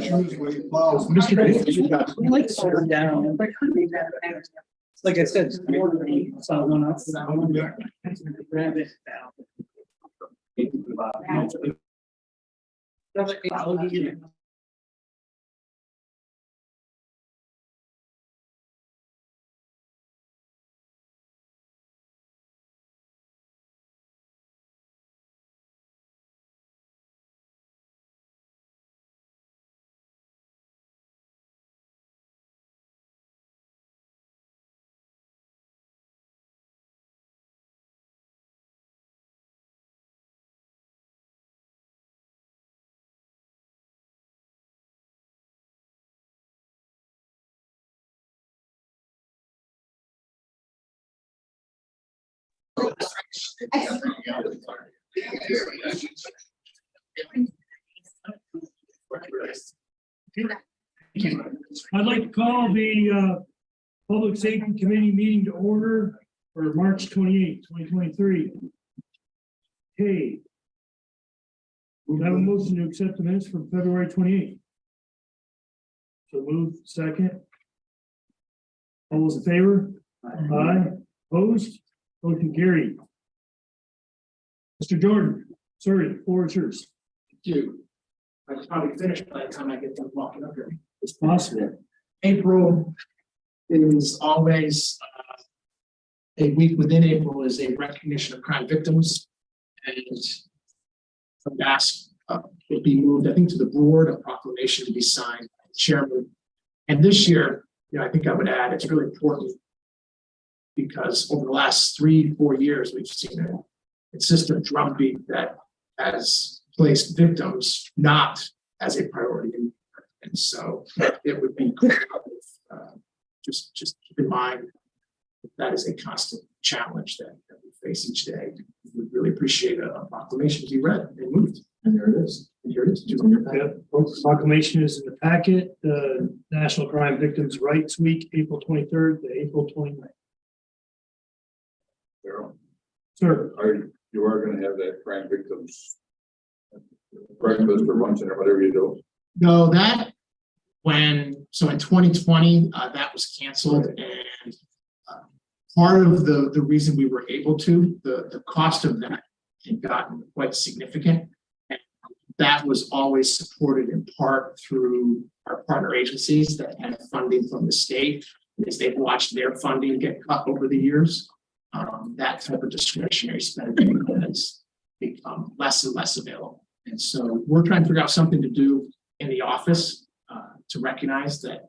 Shrewsbury plows. We like to slow them down. Like I said, it's more than me, so I went up. Grab it down. I'd like to call the Public Safety Committee meeting to order for March 2023. Hey. We have a motion to accept the minutes from February 28th. So move second. All those in favor? Aye. Opposed? Motion carried. Mr. Jordan, sorry, the floor is yours. Do. I can probably finish by the time I get done walking up here. It's possible. April is always a week within April is a recognition of crime victims. And from ask will be moved, I think, to the board, a proclamation to be signed by the chairman. And this year, I think I would add, it's really important because over the last 3-4 years, we've seen a consistent drumbeat that has placed victims not as a priority. And so it would be great, just keep in mind that is a constant challenge that we face each day. We really appreciate a proclamation to be read and moved. And there it is. And here it is. Proclamation is in the packet, the National Crime Victims' Rights Week, April 23rd to April 29th. Daryl, Sir, you are gonna have that crime victims breakfast or luncheon or whatever you do. No, so in 2020, that was canceled, and part of the reason we were able to, the cost of that had gotten quite significant. And that was always supported in part through our partner agencies that had funding from the state. As they've watched their funding get cut over the years, that type of discretionary spending has become less and less available. And so we're trying to figure out something to do in the office to recognize that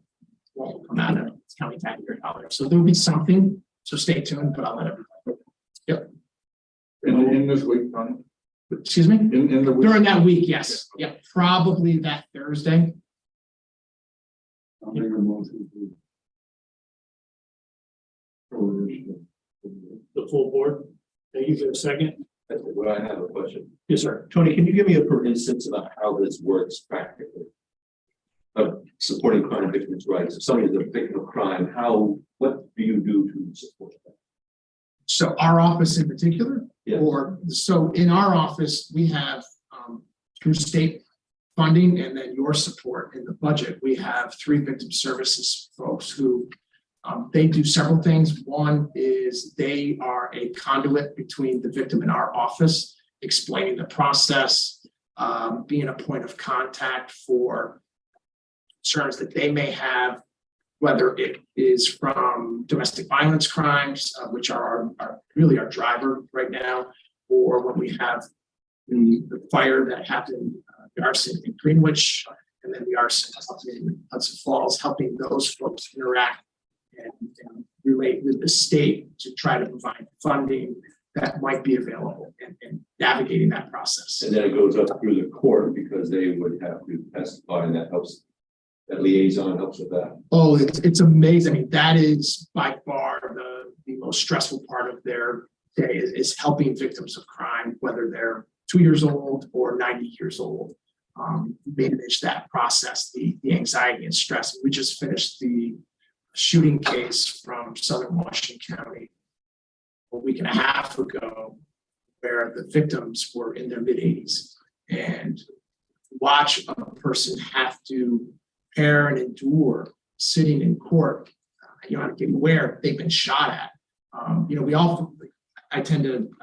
won't come out of county taxpayer dollars. So there'll be something, so stay tuned, but I'll let everybody know. Yep. In this week, Tony? Excuse me? In the week? During that week, yes. Yep, probably that Thursday. I'll make a motion the full board. Thank you for a second. Well, I have a question. Yes, sir. Tony, can you give me a for instance about how this works practically? Of supporting crime victims' rights. If somebody's a victim of crime, what do you do to support that? So our office in particular, Yeah. so in our office, we have through state funding and then your support in the budget, we have 3 victim services folks who they do several things. One is they are a conduit between the victim and our office, explaining the process, being a point of contact for concerns that they may have, whether it is from domestic violence crimes, which are really our driver right now, or when we have the fire that happened, the arson in Greenwich, and then the arson in Hudson Falls, helping those folks interact and relate with the state to try to provide funding that might be available and navigating that process. And then it goes up through the court because they would have to testify, and that helps. That liaison helps with that. Oh, it's amazing. I mean, that is by far the most stressful part of their day is helping victims of crime, whether they're 2 years old or 90 years old. Manage that process, the anxiety and stress. We just finished the shooting case from Southern Washington County a week and a half ago, where the victims were in their mid-80s. And watch a person have to bear and endure sitting in court, where they've been shot at. I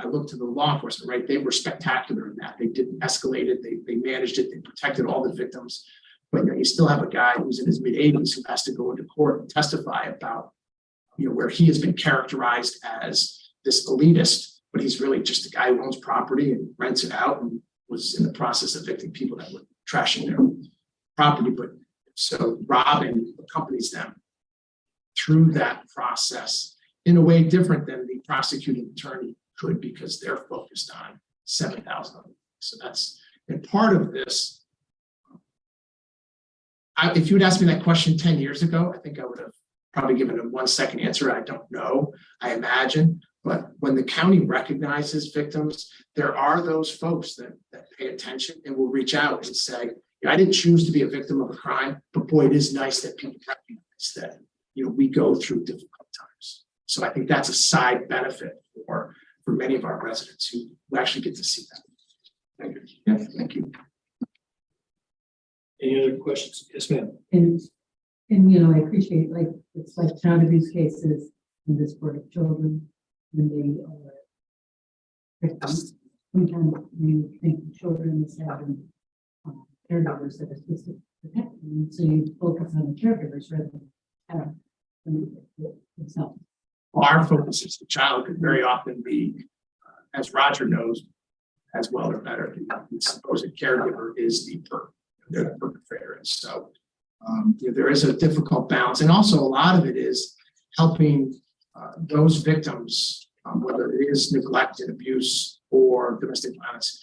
look to the law enforcement, right? They were spectacular in that. They didn't escalate it. They managed it. They protected all the victims. But you still have a guy who's in his mid-80s who has to go into court and testify about, where he has been characterized as this elitist, but he's really just a guy who owns property and rents it out and was in the process of evicting people that were trashing their property. But so Robin accompanies them through that process in a way different than the prosecuting attorney could, because they're focused on 7,000. So that's, and part of this, if you had asked me that question 10 years ago, I think I would have probably given a 1 second answer. I don't know, I imagine. But when the county recognizes victims, there are those folks that pay attention and will reach out and say, I didn't choose to be a victim of a crime, but boy, it is nice that people recognize that, we go through difficult times. So I think that's a side benefit for many of our residents who actually get to see that. Thank you. Yeah, thank you. Any other questions? Yes, ma'am. And I appreciate, it's like child abuse cases in this court of children, when they are victims. Sometimes you think the children is having caregivers that are supposed to protect them, so you focus on the caregivers rather than themselves. Our focus is the child could very often be, as Roger knows as well or better, the supposed caregiver is the perpetrator. And so there is a difficult balance. And also a lot of it is helping those victims, whether it is neglect and abuse or domestic violence,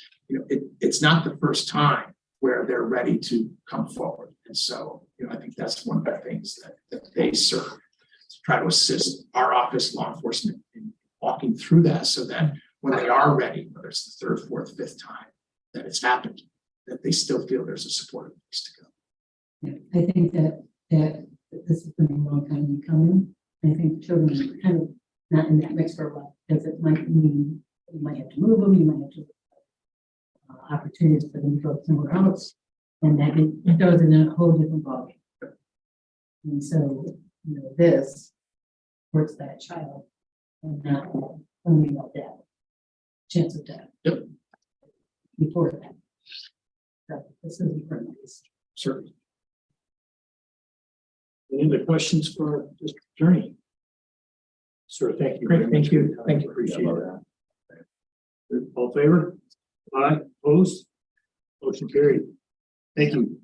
it's not the first time where they're ready to come forward. And so, I think that's one of the things that they serve, to try to assist our office, law enforcement, in walking through that so that when they are ready, whether it's the third, fourth, fifth time that it's happened, that they still feel there's a supportive place to go. Yeah, I think that this has been a long time coming. I think children are kind of not in that mix for a while, because it might mean you might have to move them, you might have to opportunities for them to go somewhere else, and that it goes in a whole different ballgame. And so, this hurts that child and not only about that chance of death. Yep. Before that. So this is important. Certainly. Any other questions for Mr. Attorney? Sir, thank you. Great, thank you. Thank you. Appreciate that. All in favor? Aye, opposed? Motion carried. Thank you.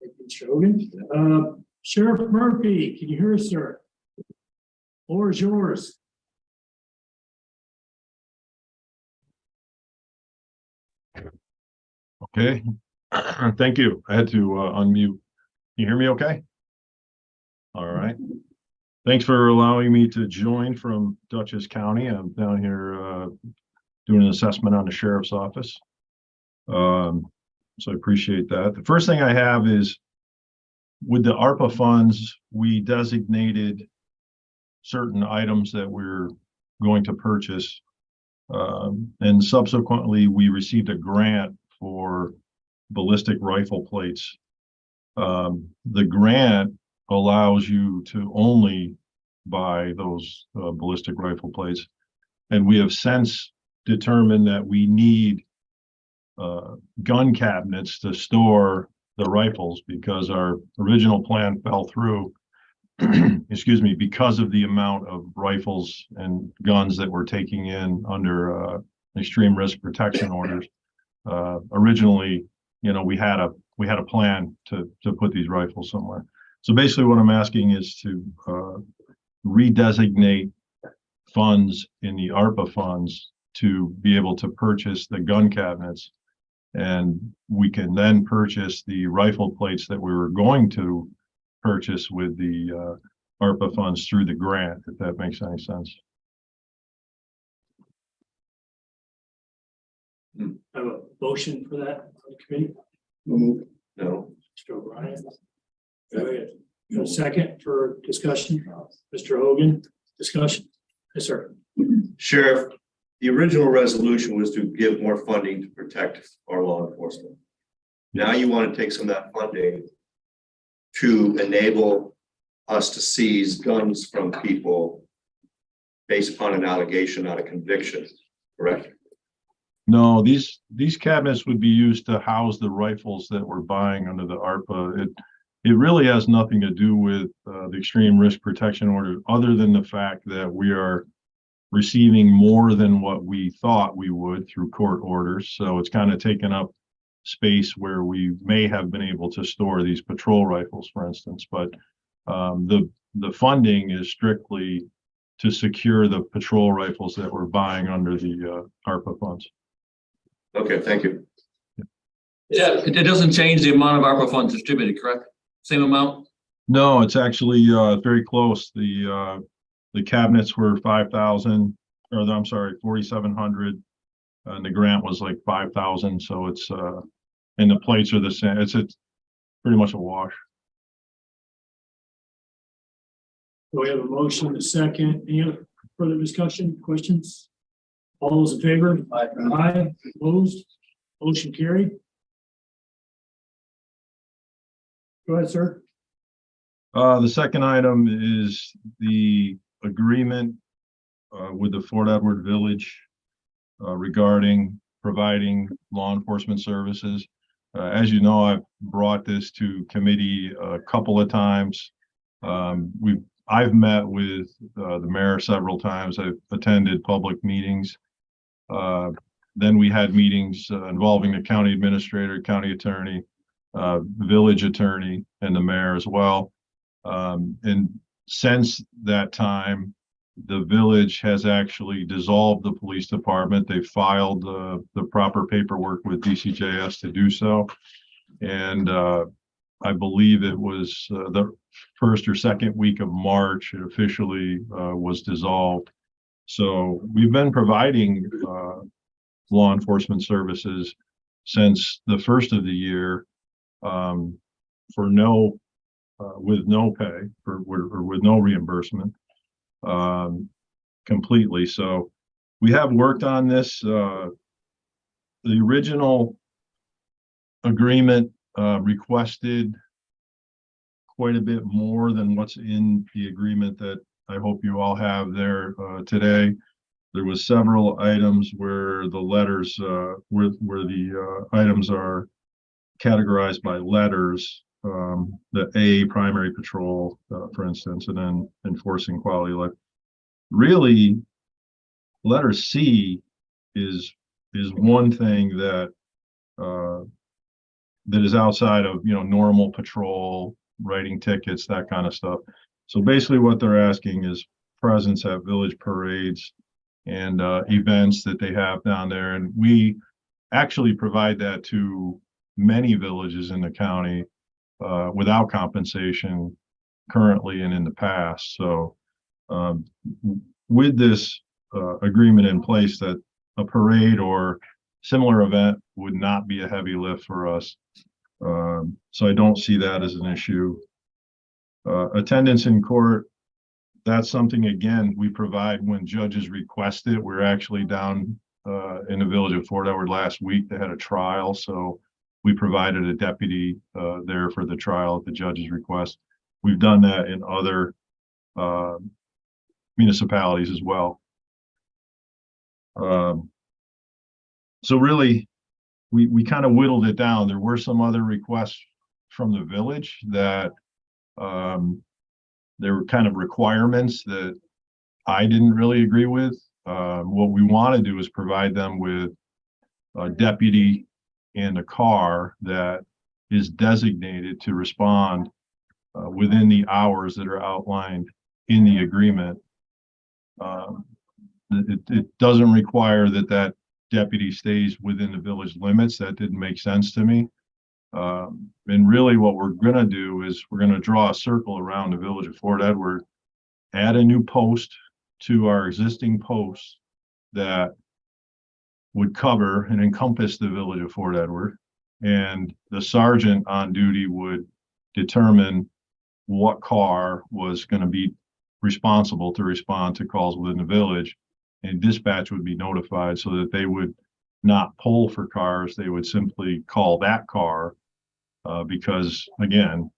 Thank you, Mr. Hogan. Sheriff Murphy, can you hear us, sir? Floor is yours. Okay, thank you. I had to unmute. Can you hear me okay? All right. Thanks for allowing me to join from Dutchess County. I'm down here doing an assessment on the sheriff's office. So I appreciate that. The first thing I have is, with the ARPA funds, we designated certain items that we're going to purchase. And subsequently, we received a grant for ballistic rifle plates. The grant allows you to only buy those ballistic rifle plates. And we have since determined that we need gun cabinets to store the rifles, because our original plan fell through, excuse me, because of the amount of rifles and guns that we're taking in under extreme risk protection orders. Originally, we had a plan to put these rifles somewhere. So basically what I'm asking is to redesignate funds in the ARPA funds to be able to purchase the gun cabinets, and we can then purchase the rifle plates that we were going to purchase with the ARPA funds through the grant, if that makes any sense. Have a motion for that on the committee? No. Mr. O'Brien. Go ahead. A second for discussion. Mr. Hogan, discussion. Yes, sir. Sheriff, the original resolution was to give more funding to protect our law enforcement. Now you want to take some of that funding to enable us to seize guns from people based upon an allegation, not a conviction, correct? No, these cabinets would be used to house the rifles that we're buying under the ARPA. It really has nothing to do with the extreme risk protection order, other than the fact that we are receiving more than what we thought we would through court orders. So it's kind of taken up space where we may have been able to store these patrol rifles, for instance. But the funding is strictly to secure the patrol rifles that we're buying under the ARPA funds. Okay, thank you. Yeah, it doesn't change the amount of ARPA funds distributed, correct? Same amount? No, it's actually very close. The cabinets were 5,000, or I'm sorry, 4,700. And the grant was like 5,000, so it's and the plates are the same. It's pretty much a wash. So we have a motion, a second. Any other further discussion, questions? All those in favor? Aye. Opposed? Motion carried. Go ahead, sir. The second item is the agreement with the Fort Edward Village regarding providing law enforcement services. As you know, I've brought this to committee a couple of times. I've met with the mayor several times. I've attended public meetings. Then we had meetings involving the county administrator, county attorney, village attorney, and the mayor as well. And since that time, the village has actually dissolved the police department. They filed the proper paperwork with DCJS to do so. And I believe it was the first or second week of March, it officially was dissolved. So we've been providing law enforcement services since the first of the year for no, with no pay or with no reimbursement completely. So we have worked on this. The original agreement requested quite a bit more than what's in the agreement that I hope you all have there today. There was several items where the letters where the items are categorized by letters. The A, primary patrol, for instance, and then enforcing quality of life. Really, letter C is one thing that that is outside of normal patrol, writing tickets, that kind of stuff. So basically, what they're asking is presence at village parades and events that they have down there, and we actually provide that to many villages in the county without compensation currently and in the past. So with this agreement in place, that a parade or similar event would not be a heavy lift for us. So I don't see that as an issue. Attendance in court, that's something, again, we provide when judges request it. We're actually down in the village of Fort Edward last week. They had a trial, so we provided a deputy there for the trial at the judge's request. We've done that in other municipalities as well. So really, we kind of whittled it down. There were some other requests from the village that there were kind of requirements that I didn't really agree with. What we want to do is provide them with a deputy and a car that is designated to respond within the hours that are outlined in the agreement. It doesn't require that deputy stays within the village limits. That didn't make sense to me. And really what we're going to do is we're going to draw a circle around the village of Fort Edward, add a new post to our existing posts that would cover and encompass the village of Fort Edward. And the sergeant on duty would determine what car was going to be responsible to respond to calls within the village. and dispatch would be notified so that they would not pull for cars. They would simply call that car, because again,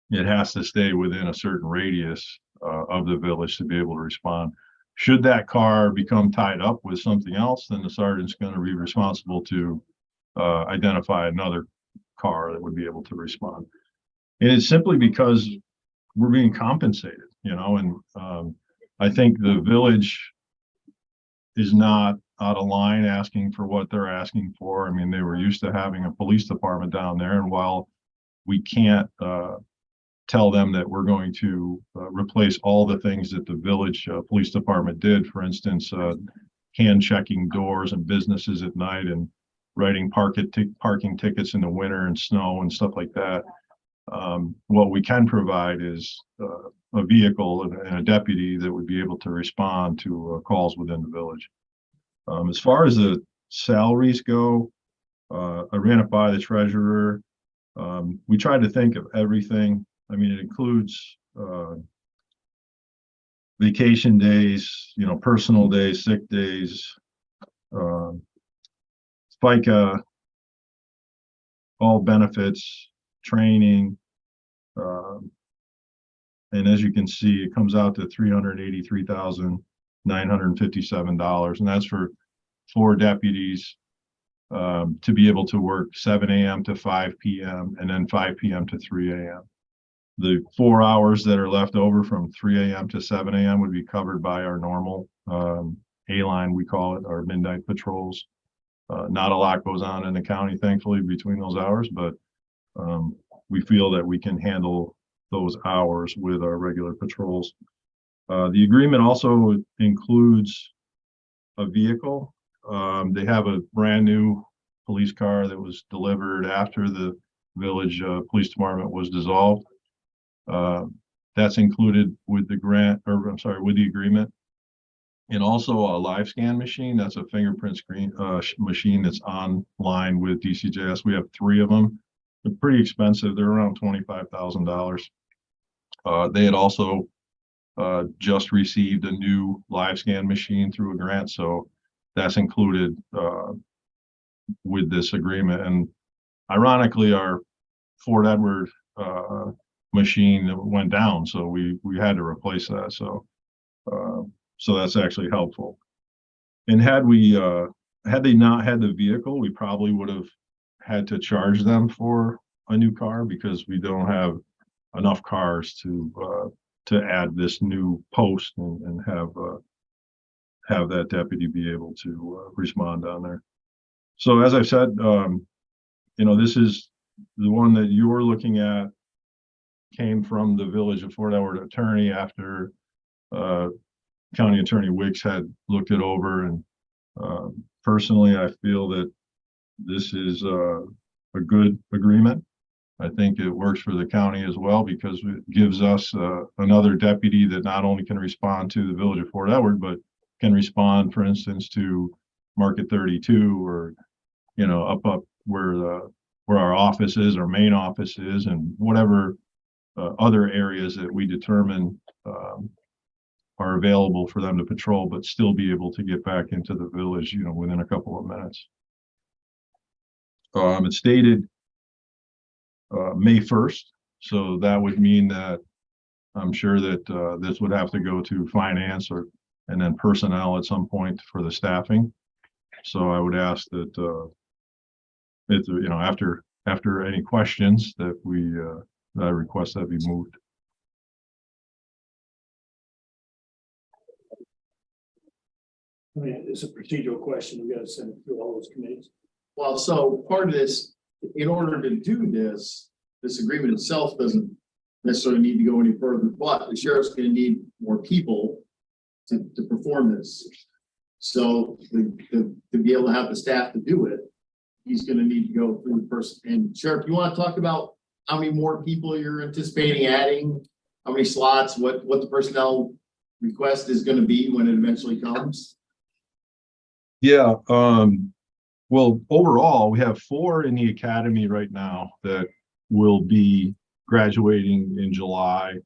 it has to stay within a certain radius of the village to be able to respond. Should that car become tied up with something else, then the sergeant's going to be responsible to identify another car that would be able to respond. And it's simply because we're being compensated, and I think the village is not out of line asking for what they're asking for. I mean, they were used to having a police department down there, and while we can't tell them that we're going to replace all the things that the village police department did, for instance, hand checking doors and businesses at night and writing parking tickets in the winter and snow and stuff like that. What we can provide is a vehicle and a deputy that would be able to respond to calls within the village. As far as the salaries go, I ran it by the treasurer. We tried to think of everything. I mean, it includes vacation days, personal days, sick days, FICA, all benefits, training. And as you can see, it comes out to $383,957. And that's for 4 deputies to be able to work 7 a.m. to 5 p.m. and then 5 p.m. to 3 a.m. The 4 hours that are left over from 3 a.m. to 7 a.m. would be covered by our normal A-line, we call it, our midnight patrols. Not a lot goes on in the county, thankfully, between those hours, but we feel that we can handle those hours with our regular patrols. The agreement also includes a vehicle. They have a brand new police car that was delivered after the village police department was dissolved. That's included with the with the agreement. And also a live scan machine. That's a fingerprint screen machine that's online with DCJS. We have 3 of them. They're pretty expensive. They're around $25,000. They had also just received a new live scan machine through a grant, so that's included with this agreement. And ironically, our Fort Edward machine went down, so we had to replace that. So that's actually helpful. And had they not had the vehicle, we probably would have had to charge them for a new car because we don't have enough cars to add this new post and have that deputy be able to respond down there. So as I've said, this is the one that you were looking at came from the Village of Fort Edward attorney after County Attorney Wicks had looked it over. And personally, I feel that this is a good agreement. I think it works for the county as well because it gives us another deputy that not only can respond to the Village of Fort Edward, but can respond, for instance, to Market 32 or, up where our office is, our main office is, and whatever other areas that we determine are available for them to patrol, but still be able to get back into the village, within a couple of minutes. It's dated May 1st. So that would mean that I'm sure that this would have to go to finance and then personnel at some point for the staffing. So I would ask that after any questions that I request that be moved. I mean, it's a procedural question. We gotta send it through all those committees. Well, so part of this, in order to do this agreement itself doesn't necessarily need to go any further, but the sheriff's gonna need more people to perform this. So to be able to have the staff to do it, he's gonna need to go through the person. And Sheriff, you wanna talk about how many more people you're anticipating adding? How many slots, what the personnel request is gonna be when it eventually comes? Yeah. Well, overall, we have 4 in the academy right now that will be graduating in July.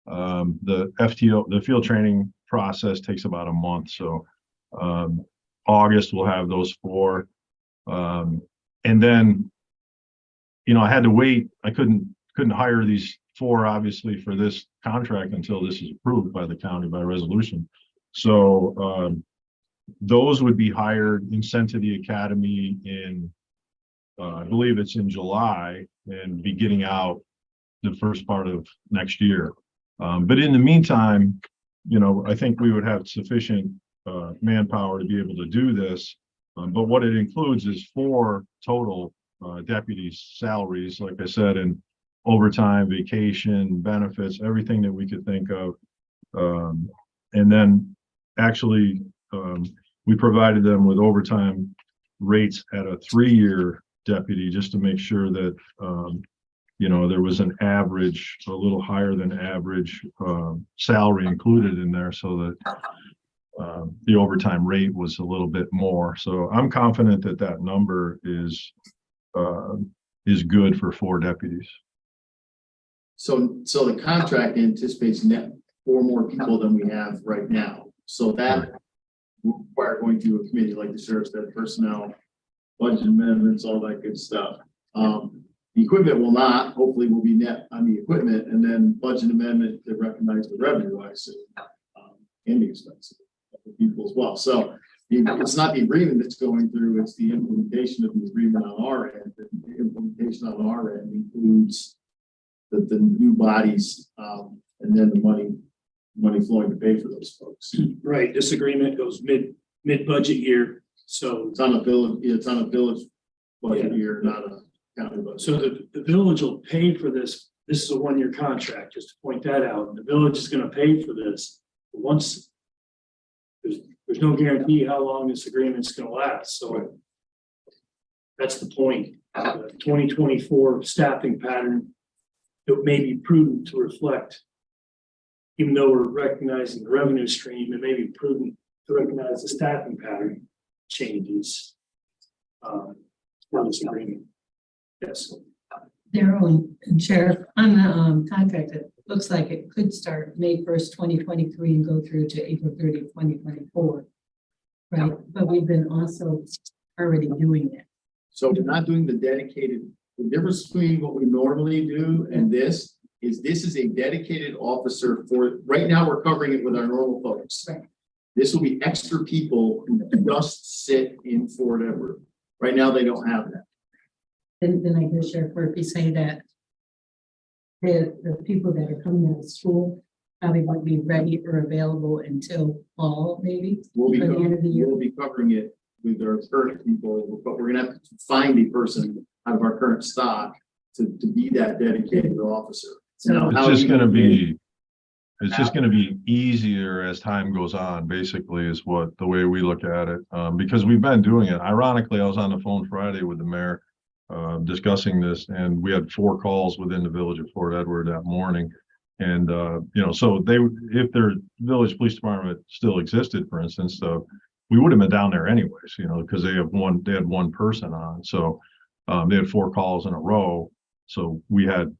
The FTO, the field training process takes about a month, so August we'll have those 4. And then, I had to wait. I couldn't hire these 4 obviously for this contract until this is approved by the county by resolution. So those would be hired and sent to the academy in, I believe it's in July, and be getting out the first part of next year. But in the meantime, I think we would have sufficient manpower to be able to do this. But what it includes is 4 total deputies' salaries, like I said, and overtime, vacation, benefits, everything that we could think of. And then actually, we provided them with overtime rates at a 3-year deputy, just to make sure that, there was an average, a little higher than average salary included in there, so that the overtime rate was a little bit more. So I'm confident that that number is good for 4 deputies. So the contract anticipates net 4 more people than we have right now. So that will require going through a committee like the sheriff's, that personnel, budget amendments, all that good stuff. The equipment will not, hopefully will be net on the equipment, and then budget amendment to recognize the revenue, I assume, and the expenses of the people as well. So it's not the agreement that's going through, it's the implementation of the agreement on our end. The implementation on our end includes the new bodies, and then the money flowing to pay for those folks. Right, this agreement goes mid-budget year, so. It's on a village budget year, not a county budget. So the village will pay for this. This is a 1-year contract, just to point that out. The village is gonna pay for this. Once, there's no guarantee how long this agreement's gonna last, so. That's the point. 2024 staffing pattern, it may be prudent to reflect. Even though we're recognizing the revenue stream, it may be prudent to recognize the staffing pattern changes. For this agreement. Yes. Darrell and Sheriff, on the contract, it looks like it could start May 1st, 2023 and go through to April 30th, 2024. Right, but we've been also already doing it. So we're not doing the dedicated, the difference between what we normally do and this is a dedicated officer for, right now, we're covering it with our normal folks. Right. This will be extra people who just sit in Fort Edward. Right now, they don't have that. Then I hear Sheriff Murphy say that the people that are coming out of school probably won't be ready or available until fall, maybe, We'll be, by the end of the year. we'll be covering it with our current people, but we're gonna have to find a person out of our current stock to be that dedicated officer. Now, It's how just you- gonna be, it's just gonna be easier as time goes on, basically, is what, the way we look at it. Because we've been doing it. Ironically, I was on the phone Friday with the mayor, discussing this, and we had 4 calls within the village of Fort Edward that morning. And, so if their village police department still existed, for instance, we would have been down there anyways, because they had one person on. So, they had 4 calls in a row. So we had,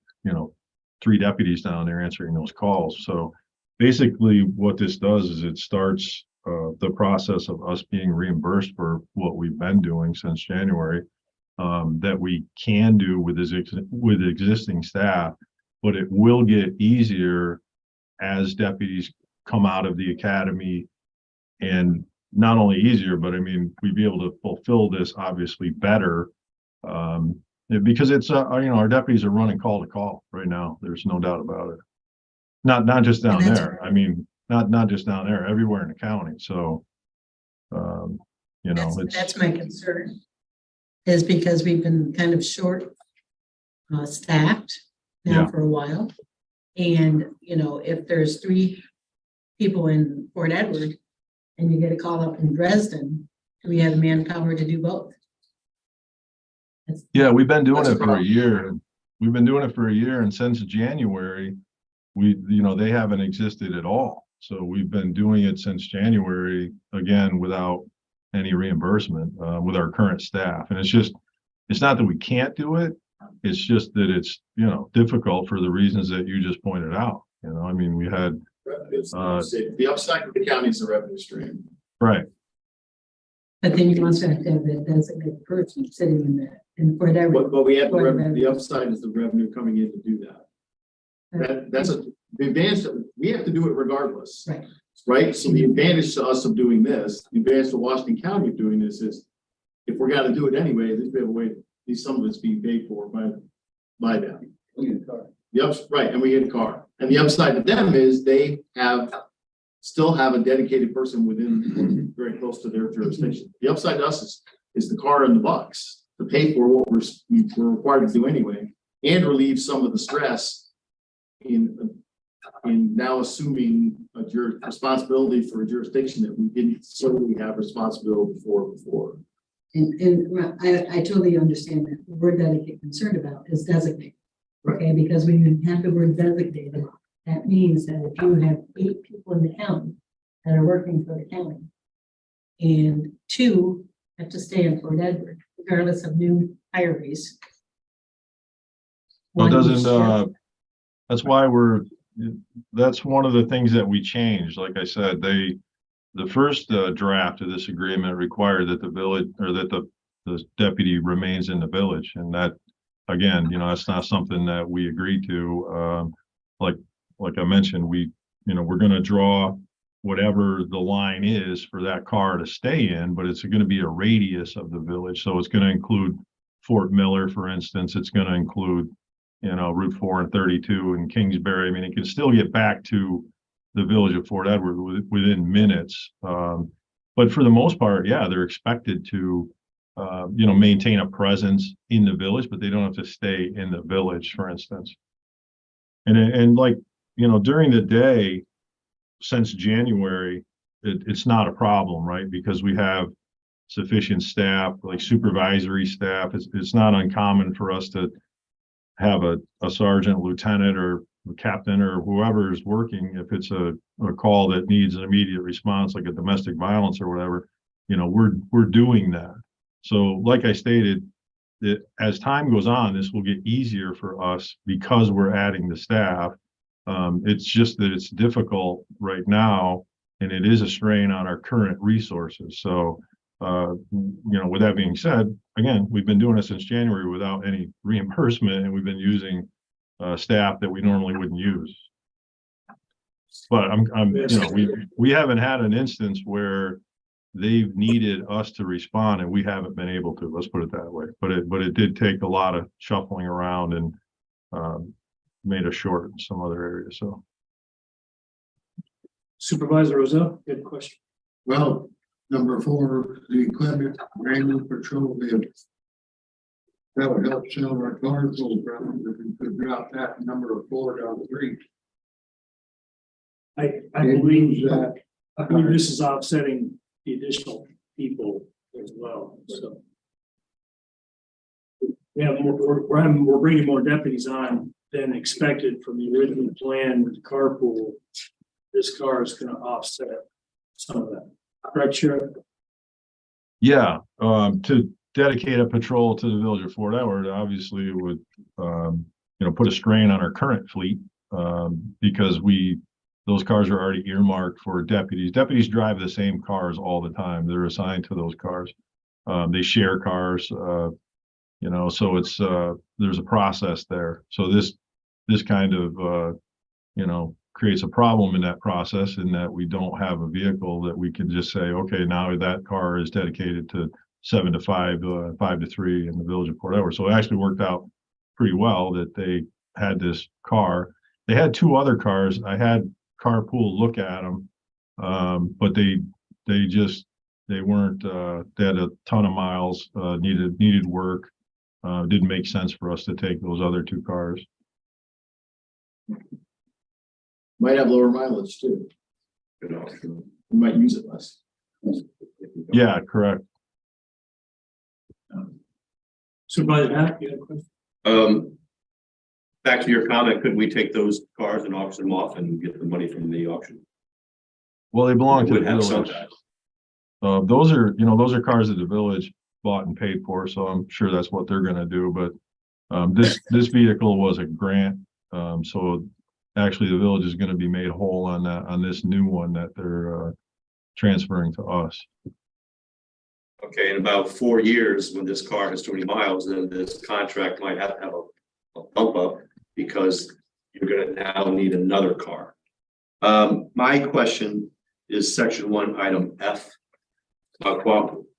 3 deputies down there answering those calls. So basically what this does is it starts the process of us being reimbursed for what we've been doing since January, that we can do with existing staff, but it will get easier as deputies come out of the academy. And not only easier, but I mean, we'd be able to fulfill this obviously better. Because it's, our deputies are running call to call right now. There's no doubt about it. Not just down there. I mean, not just down there, everywhere in the county. So, That's my concern. Is because we've been kind of short staffed now for a while. And, if there's 3 people in Fort Edward and you get a call up in Dresden, do we have the manpower to do both? yeah, we've been doing it for a year. We've been doing it for a year, and since January, they haven't existed at all. So we've been doing it since January, again, without any reimbursement, with our current staff. And it's not that we can't do it. It's just that it's, difficult for the reasons that you just pointed out. I mean, we had The upside of the county is the revenue stream. Right. But then you also have to have a designated person sitting in whatever. But we have the revenue- the upside is the revenue coming in to do that. The advantage, we have to do it regardless. Right. Right? So the advantage to us of doing this, the advantage to Washington County of doing this is if we're gonna do it anyway, at least we have a way, at least some of it's being paid for by them. Right, and we get a car. And the upside to them is they still have a dedicated person within, very close to their jurisdiction. The upside to us is the car and the bucks to pay for what we're required to do anyway, and relieve some of the stress in now assuming responsibility for a jurisdiction that we didn't solely have responsibility for before. And I totally understand that. The word that I get concerned about is designated. Okay, because when you have the word designated, that means that if you have 8 people in the county that are working for the county, and 2 have to stay in Fort Edward, regardless of new hires. Well, one doesn't, shift. that's why that's one of the things that we changed. Like I said, the first draft of this agreement required that the village, or that the deputy remains in the village. And that, again, that's not something that we agreed to. Like I mentioned, we're going to draw whatever the line is for that car to stay in, but it's going to be a radius of the village. So it's going to include Fort Miller, for instance. It's going to include, Route 4 and 32 and Kingsbury. I mean, it can still get back to the village of Fort Edward within minutes. But for the most part, yeah, they're expected to, maintain a presence in the village, but they don't have to stay in the village, for instance. And like, during the day, since January, it's not a problem, right? Because we have sufficient staff, like supervisory staff. It's not uncommon for us to have a sergeant, lieutenant, or a captain, or whoever is working. If it's a call that needs an immediate response, like a domestic violence or whatever, we're doing that. So like I stated, that as time goes on, this will get easier for us because we're adding the staff. It's just that it's difficult right now, and it is a strain on our current resources. So, with that being said, again, we've been doing it since January without any reimbursement, and we've been using staff that we normally wouldn't use. But we haven't had an instance where they've needed us to respond and we haven't been able to. Let's put it that way. But it did take a lot of shuffling around and made us short in some other areas. So Supervisor Rozelle, good question. Well, number 4, the equipment, brand new patrol vehicles. That would help sell our cars a little bit if we could drop that number 4 down to 3. I believe this is offsetting the additional people as well, so. Yeah, we're bringing more deputies on than expected from the original plan with the carpool. This car is gonna offset some of that. Correct, Sheriff? yeah, to dedicate a patrol to the village of Fort Edward, obviously it would, put a strain on our current fleet, because those cars are already earmarked for deputies. Deputies drive the same cars all the time. They're assigned to those cars. They share cars, so it's, there's a process there. So this kind of, creates a problem in that process, in that we don't have a vehicle that we can just say, okay, now that car is dedicated to 7 to 5, 5 to 3 in the village of Fort Edward. So it actually worked out pretty well that they had this car. They had 2 other cars. I had Carpool look at them, but they weren't, they had a ton of miles, needed work. Didn't make sense for us to take those other 2 cars. Might have lower mileage too. We might use it less. Yeah, correct. Supervisor Hack, you had a question? Back to your comment, could we take those cars and auction them off and get the money from the auction? Well, they belong to the Would have some village. tax. Those are cars that the village bought and paid for, so I'm sure that's what they're gonna do. But this vehicle was a grant, so actually the village is gonna be made whole on that, on this new one that they're transferring to us. Okay, in about 4 years, when this car has too many miles, then this contract might have to have a bump up because you're gonna now need another car. My question is section 1, item F.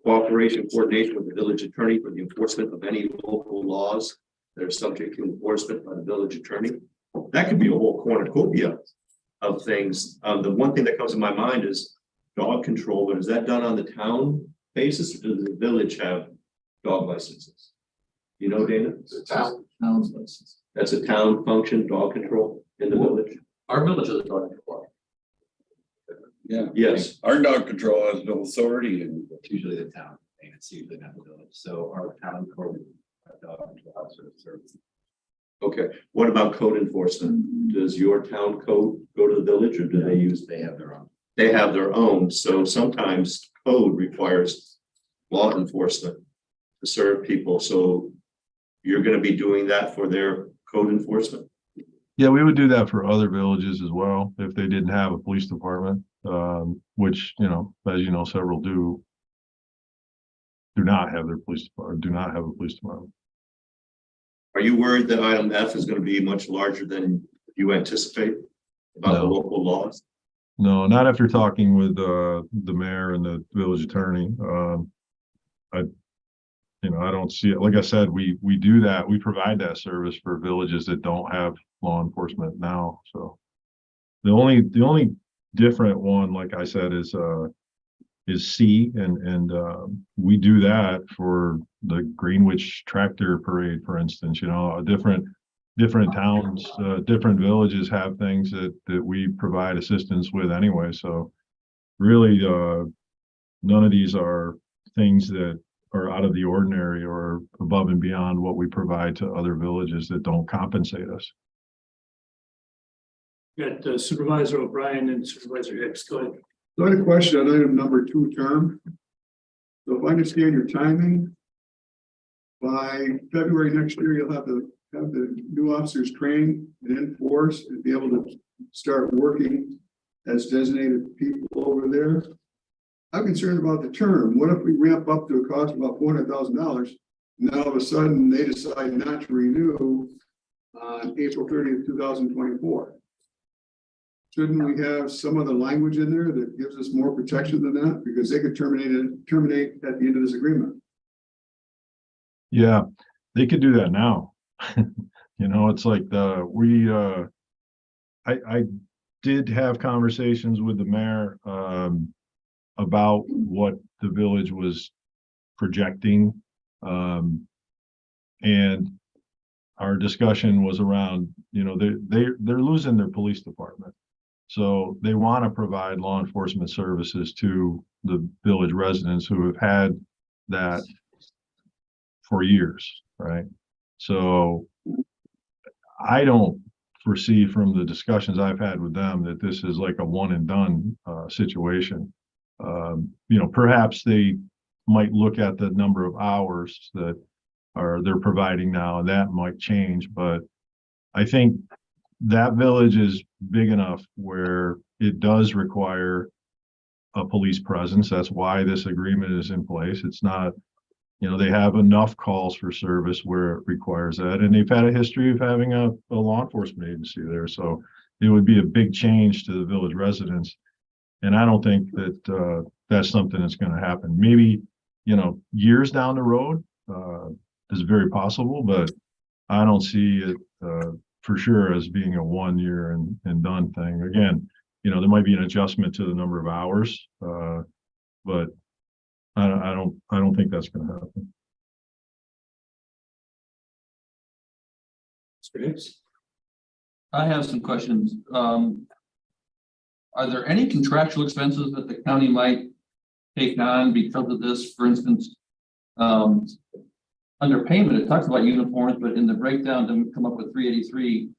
Cooperation, coordination with the village attorney for the enforcement of any local laws that are subject to enforcement by the village attorney. That could be a whole cornucopia of things. The one thing that comes to my mind is dog control, but is that done on the town basis, or does the village have dog licenses? You know, Dana? It's a town's license. That's a town function, dog control in the village? Our village is a dog control. Yeah. Yes. Our dog control has no authority and It's usually the town, and it's usually not the village, so our town code. Service. Okay, what about code enforcement? Does your town code go to the village, or do they use? They have their own. They have their own, so sometimes code requires law enforcement to serve people, so you're gonna be doing that for their code enforcement? Yeah, we would do that for other villages as well, if they didn't have a police department, which, you know, as you know, several do not have their police department, do not have a police department. Are you worried that item F is gonna be much larger than you anticipate about the No. local laws? No, not after talking with the mayor and the village attorney. I don't see it. Like I said, we do that. We provide that service for villages that don't have law enforcement now. So the only different one, like I said, is C, and we do that for the Greenwich Tractor Parade, for instance. You know, different towns, different villages have things that we provide assistance with anyway. So really, none of these are things that are out of the ordinary or above and beyond what we provide to other villages that don't compensate us. Got Supervisor O'Brien and Supervisor Hicks, go ahead. So I had a question on item number 2 term. So if I understand your timing, by February next year, you'll have the new officers trained and in force and be able to start working as designated people over there. I'm concerned about the term. What if we ramp up to a cost of about $400,000? And then all of a sudden they decide not to renew on April 30th, 2024. Shouldn't we have some other language in there that gives us more protection than that? Because they could terminate at the end of this agreement. Yeah, they could do that now. You know, it's like I did have conversations with the mayor about what the village was projecting. And our discussion was around, you know, they're losing their police department. So they want to provide law enforcement services to the village residents who have had that for years, right? So I don't foresee from the discussions I've had with them that this is like a one and done situation. You know, perhaps they might look at the number of hours that they're providing now, and that might change, but I think that village is big enough where it does require a police presence. That's why this agreement is in place. It's not, you know, they have enough calls for service where it requires that, and they've had a history of having a law enforcement agency there. So it would be a big change to the village residents. And I don't think that that's something that's going to happen. Maybe, you know, years down the road is very possible, but I don't see it for sure as being a 1 year and done thing. Again, you know, there might be an adjustment to the number of hours, but I don't think that's going to happen. Mr. Hicks? I have some questions. Are there any contractual expenses that the county might take on because of this? For instance, under payment, it talks about uniforms, but in the breakdown to come up with 383,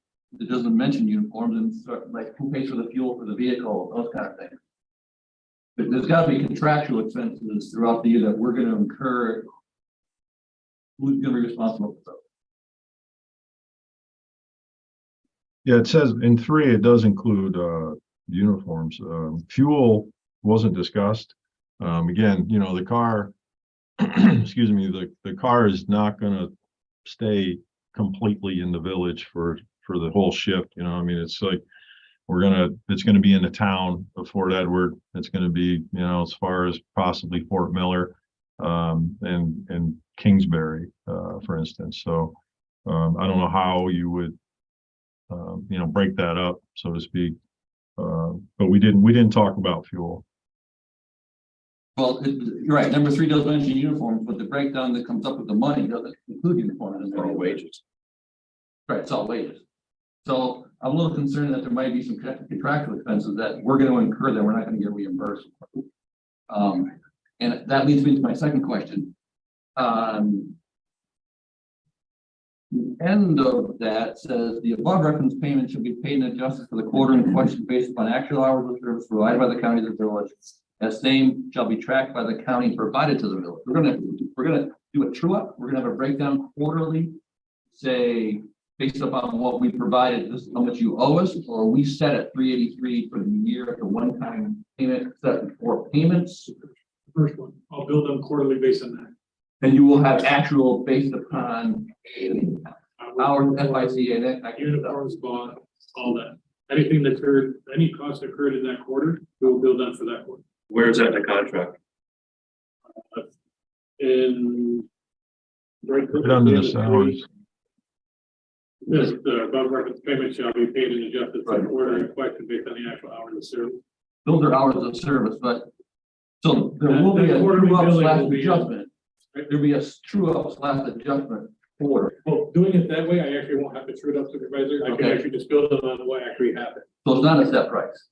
it doesn't mention uniforms, and sort of like who pays for the fuel for the vehicle, those kind of things. But there's got to be contractual expenses throughout the year that we're going to incur. Who's going to be responsible for those? Yeah, it says in 3, it does include uniforms. Fuel wasn't discussed. Again, you know, the car, excuse me, the car is not gonna stay completely in the village for the whole shift, you know, I mean, it's like it's gonna be in the town of Fort Edward. It's gonna be, you know, as far as possibly Fort Miller, and Kingsbury, for instance. So, I don't know how you would, you know, break that up, so to speak. But we didn't talk about fuel. Well, you're right, number 3 does mention uniforms, but the breakdown that comes up with the money doesn't include uniforms. Or wages. Right, it's all wages. So I'm a little concerned that there might be some contractual expenses that we're gonna incur that we're not gonna get reimbursed. And that leads me to my second question. The end of that says the above reference payment should be paid and adjusted for the quarter in question based upon actual hours of service provided by the county to the village. As same shall be tracked by the county provided to the village. We're gonna do a true up. We're gonna have a breakdown quarterly, say, based upon what we provided, this is how much you owe us, or we set at 383 for the year at the one-time payment, set for payments. First one, I'll build them quarterly based on that. And you will have actual based upon our FICA and that. Uniforms bought, all that. Anything that occurred, any cost occurred in that quarter, we will build them for that quarter. Where is that in the contract? In. Right. Put it under the salaries. This, the above reference payment shall be paid and adjusted for the order in question based on the actual hours of service. Those are hours of service, but so there will be a quarterly true up billing slash will be- adjustment. There'll be a true up slash adjustment order. Well, doing it that way, I actually won't have to true it up supervisor. I can Okay. actually just build them on what actually happened. So it's not a set price.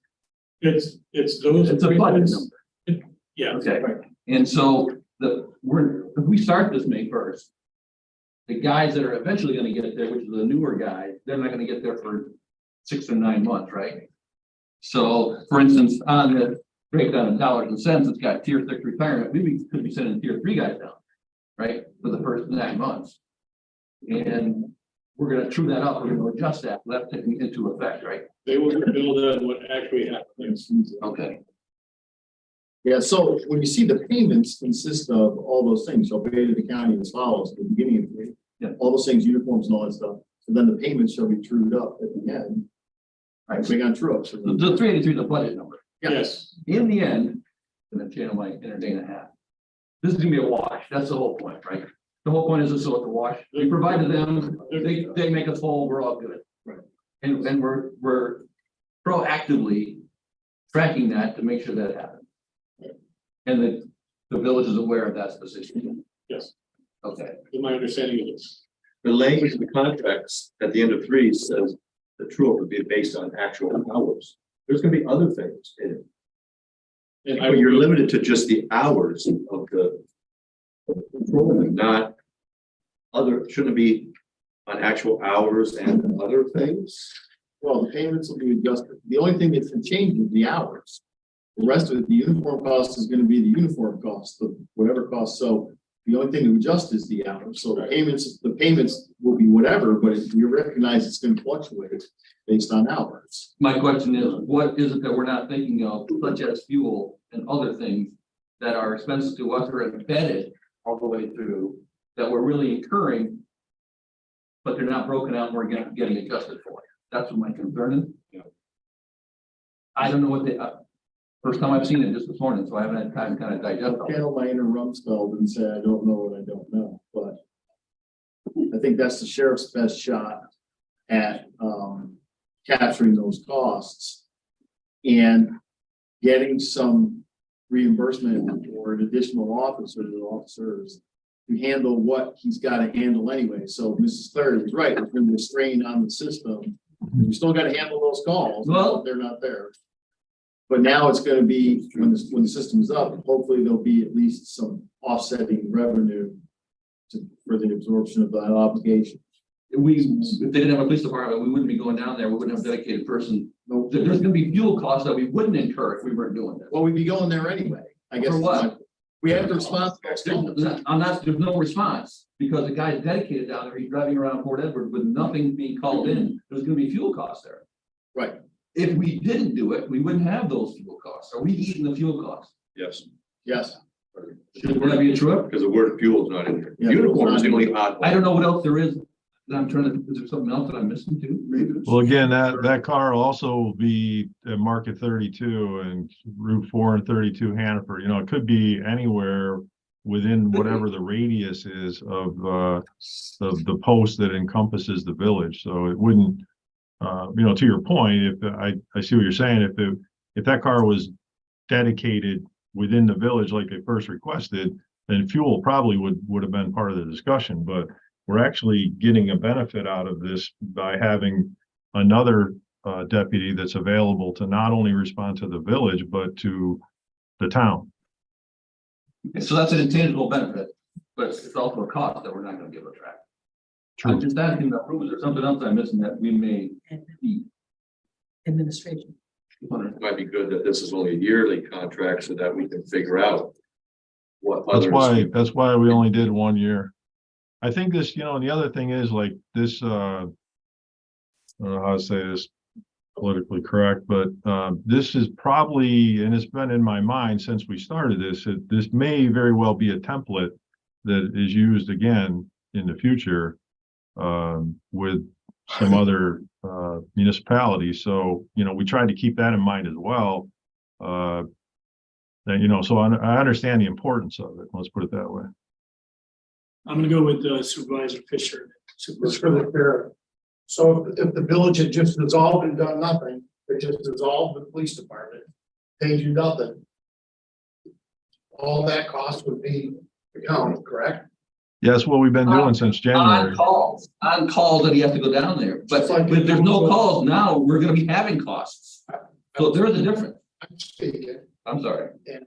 It's those. It's a budget agreements- number. Yeah. Okay. right. And so if we start this May 1st, the guys that are eventually gonna get there, which is the newer guys, they're not gonna get there for 6 or 9 months, right? So for instance, on the breakdown in dollars and cents, it's got tier 6 retirement, we could be sending tier 3 guys down, right? For the first 9 months. And we're gonna true that up, we're gonna adjust that, that's taking into effect, right? They will be billed on what actually happened. Okay. Yeah, so when you see the payments consist of all those things, so pay to the county as follows, at the beginning of the year. Yeah. All those things, uniforms and all that stuff, so then the payments shall be trued up at the end. Right, so we got true ups. The 383 is the budget number. Yeah. Yes. In the end, I'm gonna channel my inner Dana hat. This is gonna be a wash, that's the whole point, right? The whole point is this, so it's a wash, we provide to them, they make us whole, we're all good. Right. And we're proactively tracking that to make sure that happens. And the village is aware of that specific. Yes, Okay, my understanding is. The language in the contracts at the end of 3 says the true up would be based on actual hours. There's gonna be other things in it. And But you're limited to just the hours of the patrolman, not other, shouldn't it be on actual hours and other things? Well, the payments will be adjusted, the only thing that's can change is the hours. The rest of it, the uniform cost is gonna be the uniform cost, the whatever cost, so the only thing to adjust is the hours, so the payments will be whatever, but we recognize it's gonna fluctuate based on hours. my question is, what is it that we're not thinking of, such as fuel and other things that are expenses to us are embedded all the way through, that we're really incurring, but they're not broken out, and we're getting adjusted for it. That's what my concern is. I don't know what first time I've seen it just this morning, so I haven't had time to kind of digest it. Channel my inner Rumsfeld and say, I don't know what I don't know, but I think that's the sheriff's best shot at, capturing those costs and getting some reimbursement or an additional officer or officers to handle what he's got to handle anyway. So Mrs. Clary was right, there's been a strain on the system. You still got to handle those calls. Well- They're not there. But now it's gonna be, when the system is up, hopefully there'll be at least some offsetting revenue for the absorption of that obligation. If they didn't have a police department, we wouldn't be going down there, we wouldn't have a dedicated person. There's gonna be fuel costs that we wouldn't incur if we weren't doing this. Well, we'd be going there anyway, I guess. For what? We have to respond. There's no response, because the guy's dedicated down there, he's driving around Port Edward with nothing being called in, there's gonna be fuel costs there. Right. If we didn't do it, we wouldn't have those fuel costs, are we eating the fuel costs? Yes, Yes. Should that be true? because the word fuel is not in here. Yeah, Uniform is the only odd I one. don't know what else there is, that I'm trying to, is there something else that I'm missing too? Well, again, that car will also be at Market 32 and Route 4 and 32 Hannaford. You know, it could be anywhere within whatever the radius is of the post that encompasses the village. So it wouldn't, you know, to your point, if I see what you're saying, if that car was dedicated within the village like they first requested, then fuel probably would have been part of the discussion. But we're actually getting a benefit out of this by having another deputy that's available to not only respond to the village, but to the town. So that's an intangible benefit, but it's also a cost that we're not gonna be able to track. True. I'm just asking about, is there something else I'm missing that we may eat? Administration. It might be good that this is only a yearly contract so that we can figure out what That's why we only did 1 year. I think this, you know, and the other thing is like this, I don't know how to say this politically correct, but this is probably, and it's been in my mind since we started this, this may very well be a template that is used again in the future with some other municipalities. So, you know, we tried to keep that in mind as well. That, you know, so I understand the importance of it. Let's put it that way. I'm gonna go with Supervisor Fisher. It's for the fair. So if the village had just dissolved and done nothing, they just dissolved the police department, paid you nothing. All that cost would be the county, correct? Yeah, that's what we've been doing since January. On calls that he has to go down there, but if there's no calls now, we're gonna be having costs. So there is a difference. I'm speaking, I'm sorry. and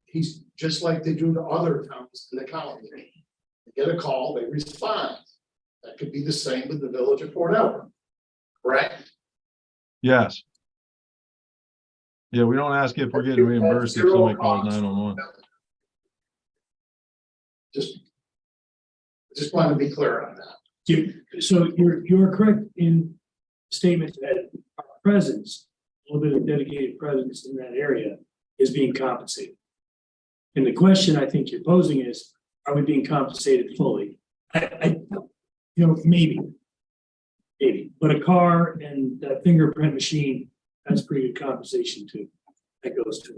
he's just like they do to other towns in the county. They get a call, they respond. That could be the same with the village of Port Edward, correct? Yes. Yeah, we don't ask if we're getting reimbursed if somebody calls 911. Just want to be clear on that. So you're correct in statement that our presence, a little bit of dedicated presence in that area is being compensated. And the question I think you're posing is, are we being compensated fully? You know, maybe, but a car and that fingerprint machine, that's pretty good compensation too. That goes to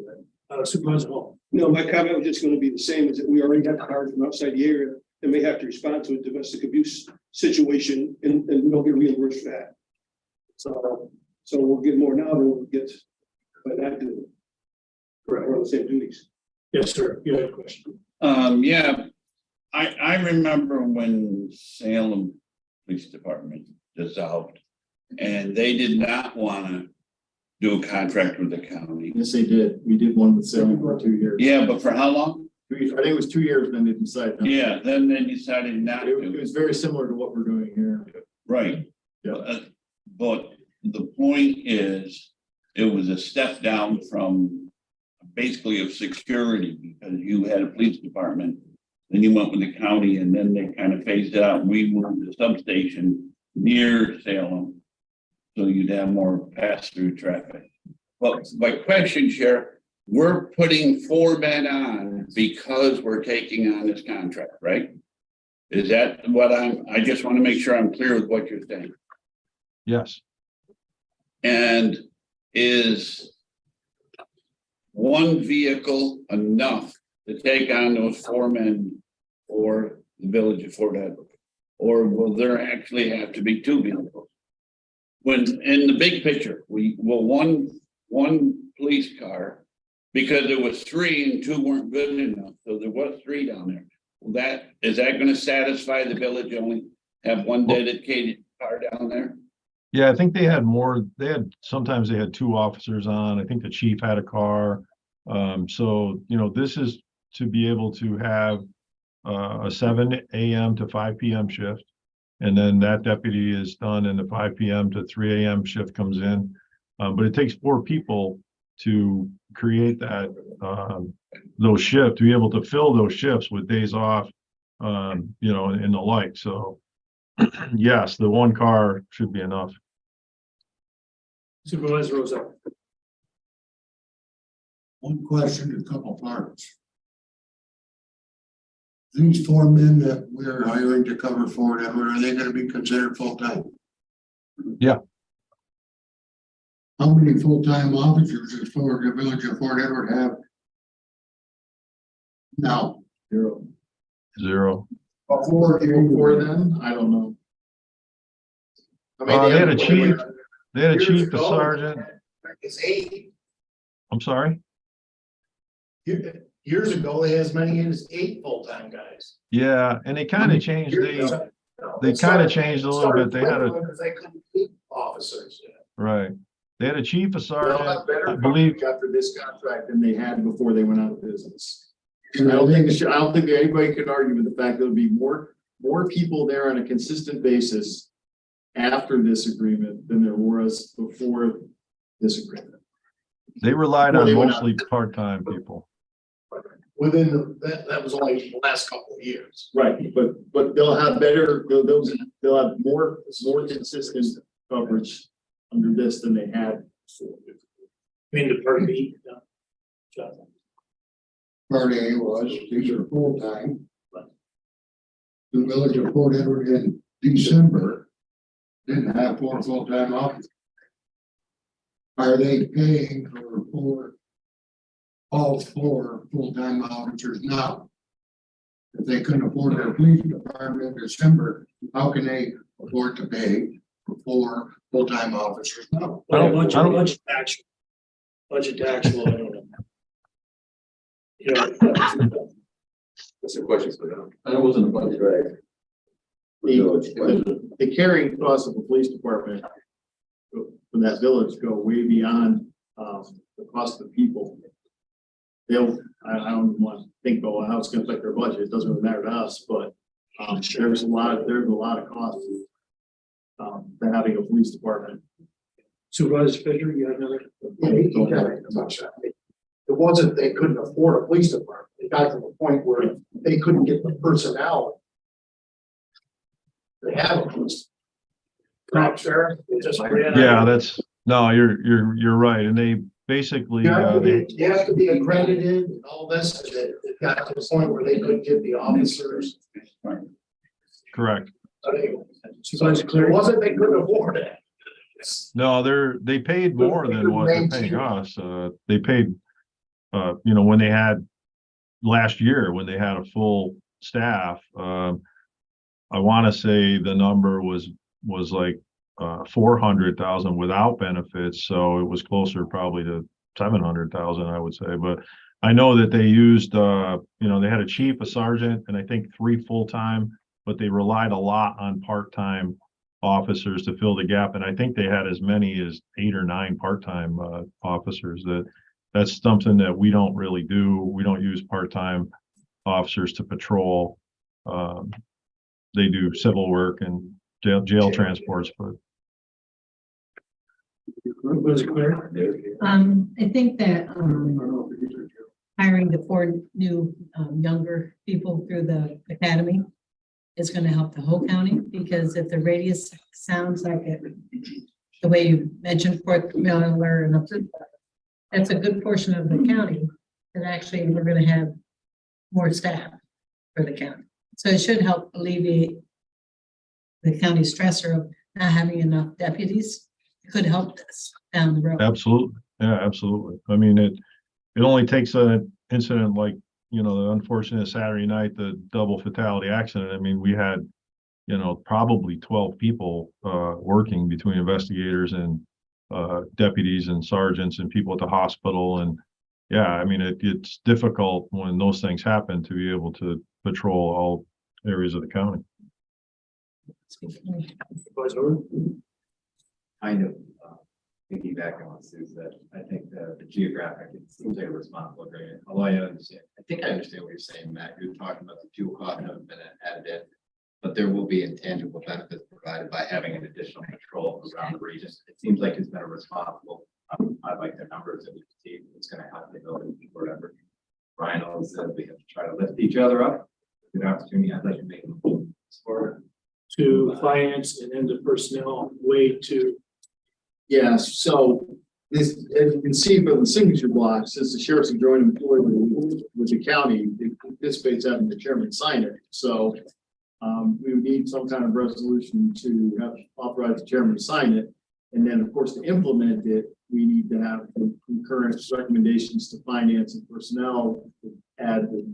that. Supervisor Hall. No, my comment was just gonna be the same, is that we already got the cars from outside the area, and we have to respond to a domestic abuse situation, and we don't get reimbursed for that. So we'll get more now than we'll get by not doing it. Correct, we're on the same duties. Yes, sir. You had a question. Yeah, I remember when Salem Police Department dissolved, and they did not want to do a contract with the county. Yes, they did. We did one with Salem for 2 years. Yeah, but for how long? I think it was 2 years, then they decided. Yeah, then they decided not It to. was very similar to what we're doing here. Right. Yeah. But the point is, it was a step down from basically of security, because you had a police department, then you went with the county, and then they kind of phased it out. We moved the substation near Salem, so you'd have more pass-through traffic. Well, my question, Sheriff, we're putting 4 men on because we're taking on this contract, right? Is that what I just want to make sure I'm clear with what you're saying. Yes. And is one vehicle enough to take on those 4 men for the village of Fort Edward? Or will there actually have to be 2 vehicles? When in the big picture, we will one police car, because there was 3 and 2 weren't good enough, so there was 3 down there. Is that going to satisfy the village, only have one dedicated car down there? Yeah, I think they had more, sometimes they had 2 officers on. I think the chief had a car. So, you know, this is to be able to have a 7 a.m. to 5 p.m. shift. And then that deputy is done and the 5 p.m. to 3 a.m. shift comes in. But it takes 4 people to create that those shifts, to be able to fill those shifts with days off, you know, and the like. So yes, the one car should be enough. Supervisor Rozak. One question, a couple parts. These four men that we're hiring to cover for them, are they gonna be considered full-time? Yeah. How many full-time officers does for the village of Fort Edward have? Now, Zero. Before them, I don't know. I mean, They had a have- chief, they had a years chief, a ago, sergeant. It's 8. I'm sorry? Years ago, they had as many as 8 full-time guys. Yeah, and they kind of changed, they kind of changed a little bit. They had a, They couldn't keep officers. right. They had a chief, a They'll sergeant, have better I believe. coverage after this contract than they had before they went out of business. And I don't think anybody could argue with the fact there'll be more people there on a consistent basis after this agreement than there was before this agreement. They relied Well, on they went mostly part-time people. Within that was only the last couple of years. Right, but they'll have better, they'll have more consistent coverage under this than they had before. I mean, the part B. Jonathan. Part A was, these are full-time. The village of Fort Edward in December didn't have 4 full-time officers. Are they paying for all 4 full-time officers now? If they couldn't afford their police department in December, how can they afford to pay for 4 full-time officers now? Budget actual. Budget to actual, I don't know. You know, That's a question for them. That wasn't a budget. The carrying costs of the police department from that village go way beyond, the cost of people. I don't want to think about how it's gonna affect their budget. It doesn't really matter to us, but, there's a lot of costs. To having a police department. Supervisor Fisher, you have another? It wasn't they couldn't afford a police department. It got to the point where they couldn't get the personnel. They have a police. Correct, Sheriff. It just ran out. Yeah, that's, no, you're right. And they basically, You have to they, be, you have to be accredited and all this, and it got to the point where they couldn't get the officers. correct. Supervisor It Cleary. wasn't they couldn't afford it. No, they paid more than what they're paying us. They paid, you know, when they had last year, when they had a full staff, I want to say the number was like 400,000 without benefits. So it was closer probably to 700,000, I would say. But I know that they used, you know, they had a chief, a sergeant, and I think 3 full-time, but they relied a lot on part-time officers to fill the gap. And I think they had as many as 8 or 9 part-time officers. That's something that we don't really do. We don't use part-time officers to patrol. They do civil work and jail transports, but Supervisor Cleary. I think that, hiring the 4 new, younger people through the academy is gonna help the whole county, because if the radius sounds like it, the way you mentioned Fort Miller and up to, that's a good portion of the county, and actually we're gonna have more staff for the county. So it should help alleviate the county stressor of not having enough deputies. It could help this down the road. absolutely. Yeah, absolutely. I mean, it only takes an incident like, you know, the unfortunate Saturday night, the double fatality accident. I mean, we had, you know, probably 12 people working between investigators and deputies and sergeants and people at the hospital. And yeah, I mean, it's difficult when those things happen to be able to patrol all areas of the county. Supervisor. Kind of piggyback on what Sue said. I think the geographic, it seems like a responsible agreement, although I understand, I think I understand what you're saying, Matt. You're talking about the fuel cost haven't been added in, but there will be intangible benefits provided by having an additional patrol around the region. It seems like it's been a responsible, I like the numbers that we see, it's gonna help the ability, whatever. Brian always said we have to try to lift each other up. Good opportunity, I'd like to make for. To finance and then the personnel way to, Yes, so this, as you can see from the signature block, since the sheriff's a joint employee with the county, it anticipates having the chairman sign it. So we would need some kind of resolution to have authorize the chairman to sign it. And then, of course, to implement it, we need to have the concurrent recommendations to finance and personnel to add the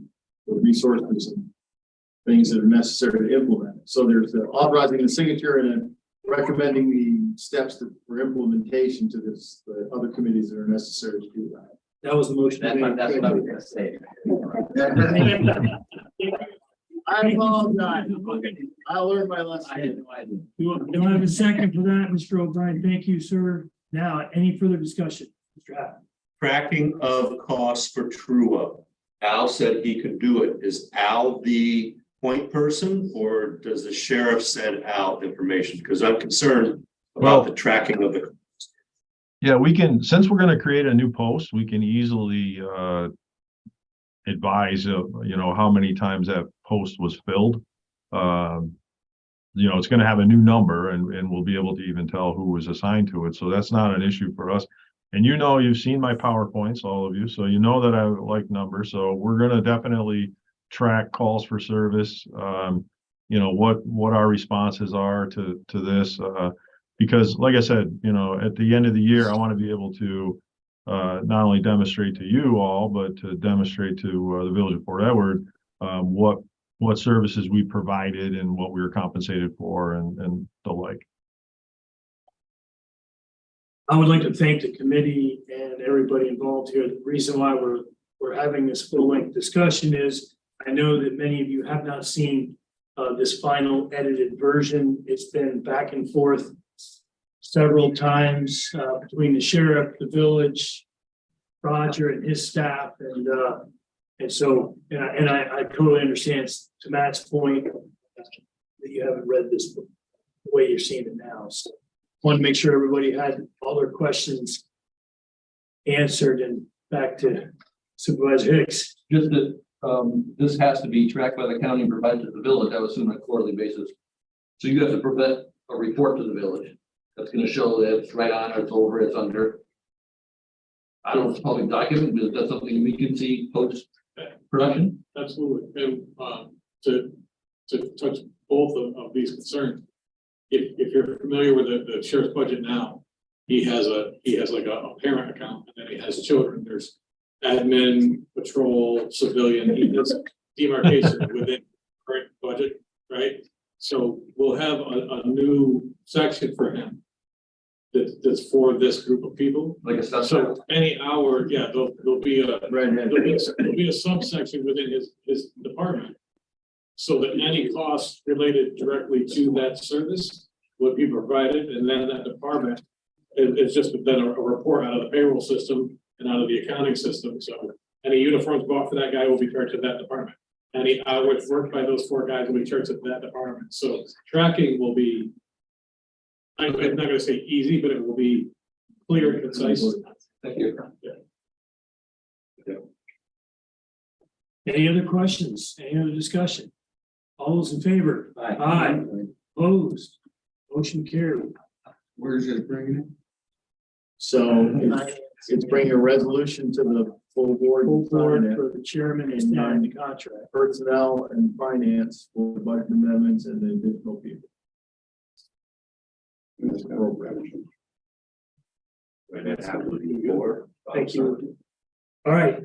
resources and things that are necessary to implement it. So there's the authorizing the signature and then recommending the steps for implementation to this, the other committees that are necessary to do that. that was the motion. That's what I was gonna say. I apologize. I learned my lesson. I had no idea. You don't have a second for that, Mr. O'Brien. Thank you, sir. Now, any further discussion? Mr. Happ. Tracking of costs for true up. Al said he could do it. Is Al the point person or does the sheriff send out information? Because I'm concerned Well- about the tracking of the. Yeah, we can, since we're gonna create a new post, we can easily advise of, how many times that post was filled. It's gonna have a new number and we'll be able to even tell who was assigned to it. So that's not an issue for us. And you've seen my PowerPoints, all of you, so you know that I like numbers. So we're gonna definitely track calls for service. What our responses are to this. Because like I said, at the end of the year, I want to be able to not only demonstrate to you all, but to demonstrate to the village of Fort Edward what services we provided and what we were compensated for and the like. I would like to thank the committee and everybody involved here. The reason why we're having this full-length discussion is I know that many of you have not seen this final edited version. It's been back and forth several times between the sheriff, the village, Roger and his staff, and so I totally understand to Matt's point that you haven't read this book the way you're seeing it now. So want to make sure everybody had all their questions answered. And back to Supervisor Hicks. Just that, this has to be tracked by the county and provided to the village, I would assume on a quarterly basis. So you have to prevent a report to the village. That's gonna show that it's right on, or it's over, it's under. I don't know if it's public document, but that's something we can see post production. Absolutely. And to touch both of these concerns. If you're familiar with the sheriff's budget now, he has like a parent account, and then he has children. There's admin, patrol, civilian, he does demarcation within current budget, right? So we'll have a new section for him that's for this group of people. Like a subset. So any hour, yeah, there'll be a subsection within his department. So that any costs related directly to that service would be provided, and then that department is just then a report out of the payroll system and out of the accounting system. So any uniforms bought for that guy will be charged to that department. Any hours worked by those 4 guys will be charged to that department. So tracking will be, I'm not gonna say easy, but it will be clear and concise. Thank you. Any other questions? Any other discussion? All those in favor? Aye. Opposed? Motion carried. Where's it bringing it? So it's bringing a resolution to the full board. Full board sign it, for the chairman and sign the contract. personnel and finance for the budget amendments and the additional people. Thank you. All right,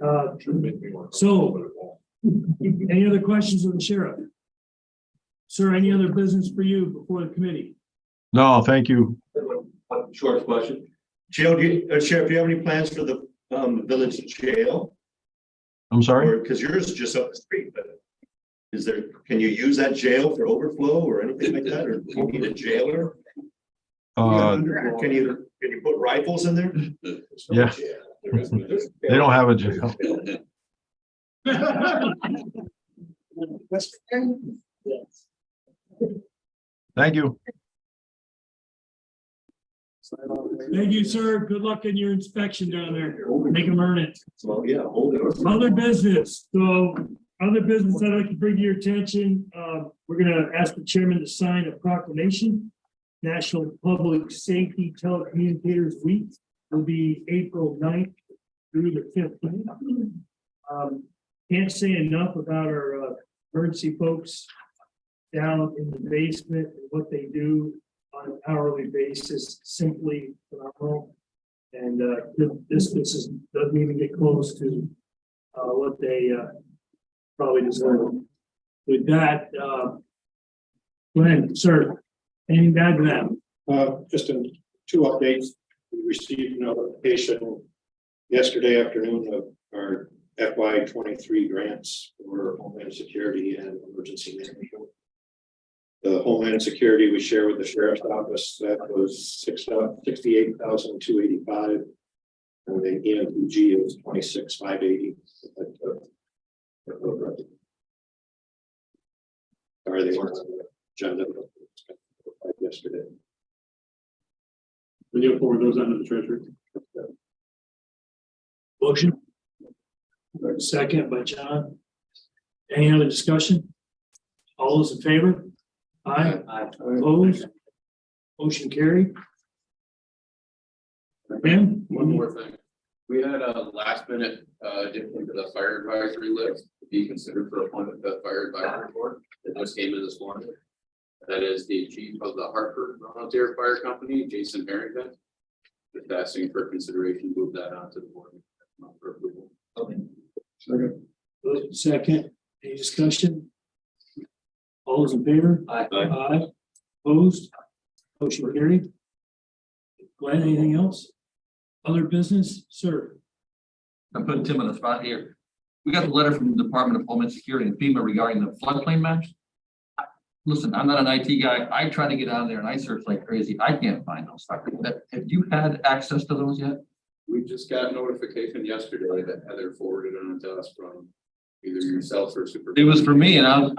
so any other questions of the sheriff? Sir, any other business for you before the committee? No, thank you. One short question. Sheriff, do you have any plans for the village jail? I'm sorry? Or, because yours is just up the street, but can you use that jail for overflow or anything like that? Or do you need a jailer? Can you put rifles in there? Yeah. They don't have a jail. Thank you. Thank you, sir. Good luck in your inspection down there. Make them earn it. Well, yeah, hold it. Other business, so other business I'd like to bring to your attention, we're gonna ask the chairman to sign a proclamation. National Public Safety Telecommunicators Week will be April 9th through the 15th. Can't say enough about our emergency folks down in the basement and what they do on an hourly basis, simply phenomenal. And this doesn't even get close to what they probably deserve. With that, Glenn, sir, anything to add to that? Just in 2 updates. We received notification yesterday afternoon of our FY 23 grants for Homeland Security and Emergency Management. The Homeland Security we share with the Sheriff's Office, that was $68,285. And the EMPG is $26,580. Sorry, they weren't on the agenda yesterday. When you forward those onto the treasury. Motion. Second by John. Any other discussion? All those in favor? Aye. Opposed? Motion carried. Ben? One more thing. We had a last minute addition to the fire advisory list to be considered for appointment to the fire advisory board. It just came in this morning. That is the chief of the Hartford Volunteer Fire Company, Jason Harrington. Just asking for consideration, move that onto the board for approval. Second, any discussion? All those in favor? Aye. Aye. Opposed? Motion carried. Glenn, anything else? Other business, sir? I'm putting Tim on the spot here. We got the letter from the Department of Homeland Security and FEMA regarding the floodplain maps. Listen, I'm not an IT guy. I try to get on there and I search like crazy. I can't find those. Have you had access to those yet? We just got notification yesterday that Heather forwarded on to us from either yourself or super. It was for me and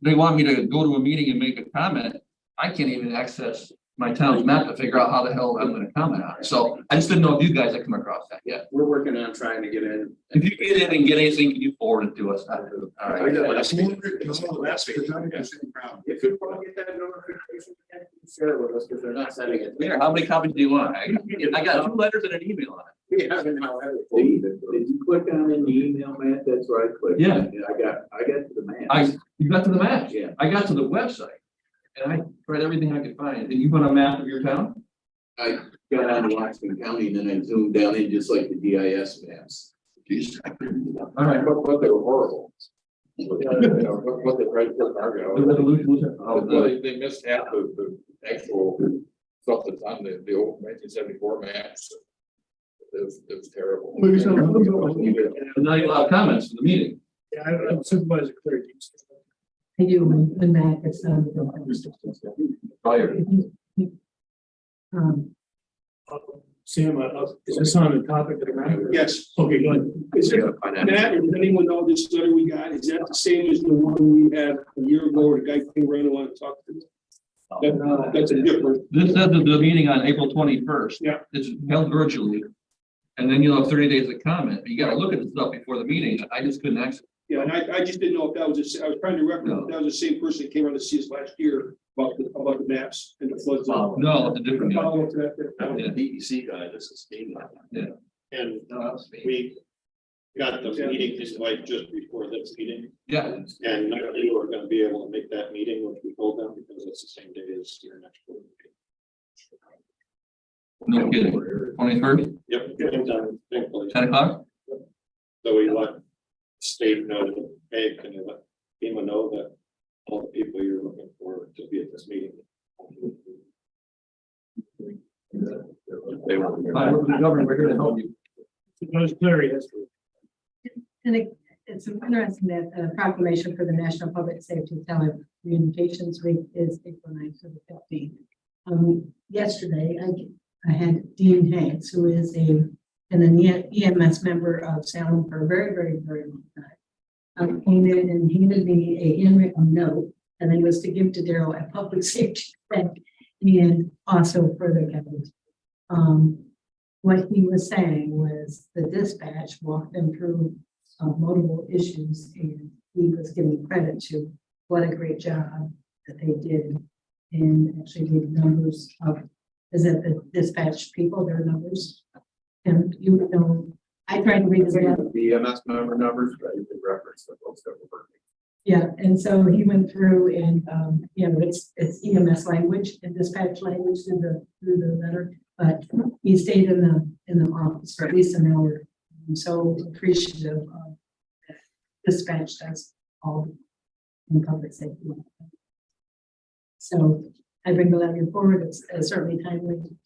they want me to go to a meeting and make a comment. I can't even access my town's map to figure out how the hell I'm gonna comment on it. So I just didn't know if you guys had come across that yet. We're working on trying to get in. If you get in and get anything, can you forward it to us? All right. If you want to get that notification, share it with us because they're not sending it. Here, how many copies do you want? I got 2 letters and an email on it. We haven't, however. Did you click on in the email, Matt? That's where I clicked. Yeah. I got to the map. You got to the maps? Yeah. I got to the website. And I tried everything I could find. Did you put a map of your town? I got on to Washington County and then I zoomed down in just like the GIS maps. All right. But they were horrible. What they tried to put The resolution was. They missed half of the actual stuff that's on the old 1974 maps. It was terrible. Now you allow comments in the meeting. Yeah, I'm Supervisor Clear. I do when Matt gets done. Sam, is this on the topic of the matter? Yes. Okay, go ahead. Is it, Matt, does anyone know this letter we got? Is that the same as the one we had a year ago where the guy came around and wanted to talk to us? That's a different. This says that the meeting on April 21st. Yeah. It's held virtually. And then you'll have 30 days of comment. You gotta look at the stuff before the meeting. I just couldn't access. Yeah, and I just didn't know if that was, I was trying to reference, if that was the same person that came around to see us last year about the maps and the flood zone. No, it's a different. guy. Follow up to that. Yeah. DEC guy, this is Steve. Yeah. And we got the meeting invite just before this meeting, Yeah. and none of you are gonna be able to make that meeting, which we told them, because it's the same day as your next board meeting. No kidding. 21st, Yep, same time, thankfully. 10 o'clock? So we let state know that, hey, can you let FEMA know that all the people you're looking for to be at this meeting? They were. The governor, we're here to help you. Supervisor Cleary has. And it's interesting that the proclamation for the National Public Safety Telecommunications Week is April 9th to the 15th. Yesterday, I had Dean Hanks, who is an EMS member of Salem for a very, very, very long time. Came in and handed me a handwritten note, and then was to give to Daryl at Public Safety. And also further coverage. What he was saying was the dispatch walked them through multiple issues and he was giving credit to what a great job that they did. And actually gave numbers of, is it the dispatch people, their numbers? And you would know, I tried to read this. The EMS member numbers, but you can reference the folks that were working. Yeah, and so he went through and, you know, it's EMS language and dispatch language through the letter. But he stayed in the office for at least an hour. I'm so appreciative of that dispatch does all in public safety. So I bring the letter forward. It's certainly timely,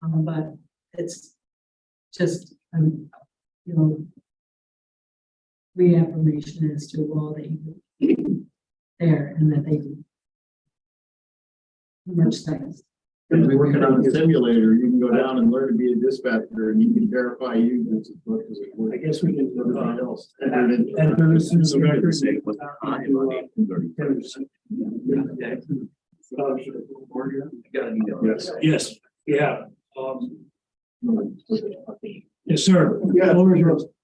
but it's just, you know, reaffirmation as to all that you there and that they do. Much thanks. If you're working on a simulator, you can go down and learn to be a dispatcher and you can verify you. I guess we can do something else. Enter this into the record. Yes. Yes, yeah. Yes, sir. Yeah,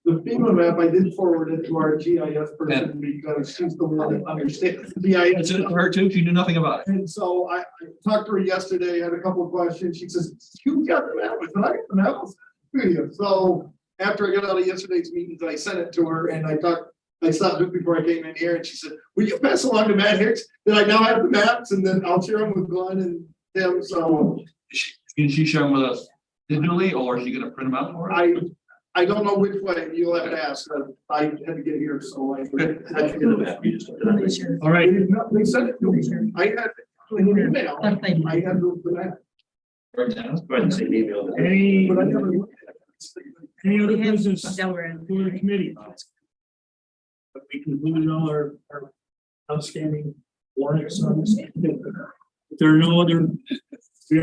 the FEMA map, I did forward it to our GIS person because she's the one that understands GIS. Her too, she knew nothing about it. And so I talked to her yesterday, had a couple of questions. She says, you got the map, I said, I got the map. So after I got out of yesterday's meetings, I sent it to her and I stopped it before I came in here and she said, will you pass along to Matt Hicks that I now have the maps and then I'll share them with Glenn and Tim, so. Can she share them with us digitally or is she gonna print them out for us? I don't know which way, you'll have to ask, I had to get here, so I. All right. They sent it to me, I had an email, I had the map. Any other business That we're in. for the committee? We concluded all our outstanding warrants on this. If there are no other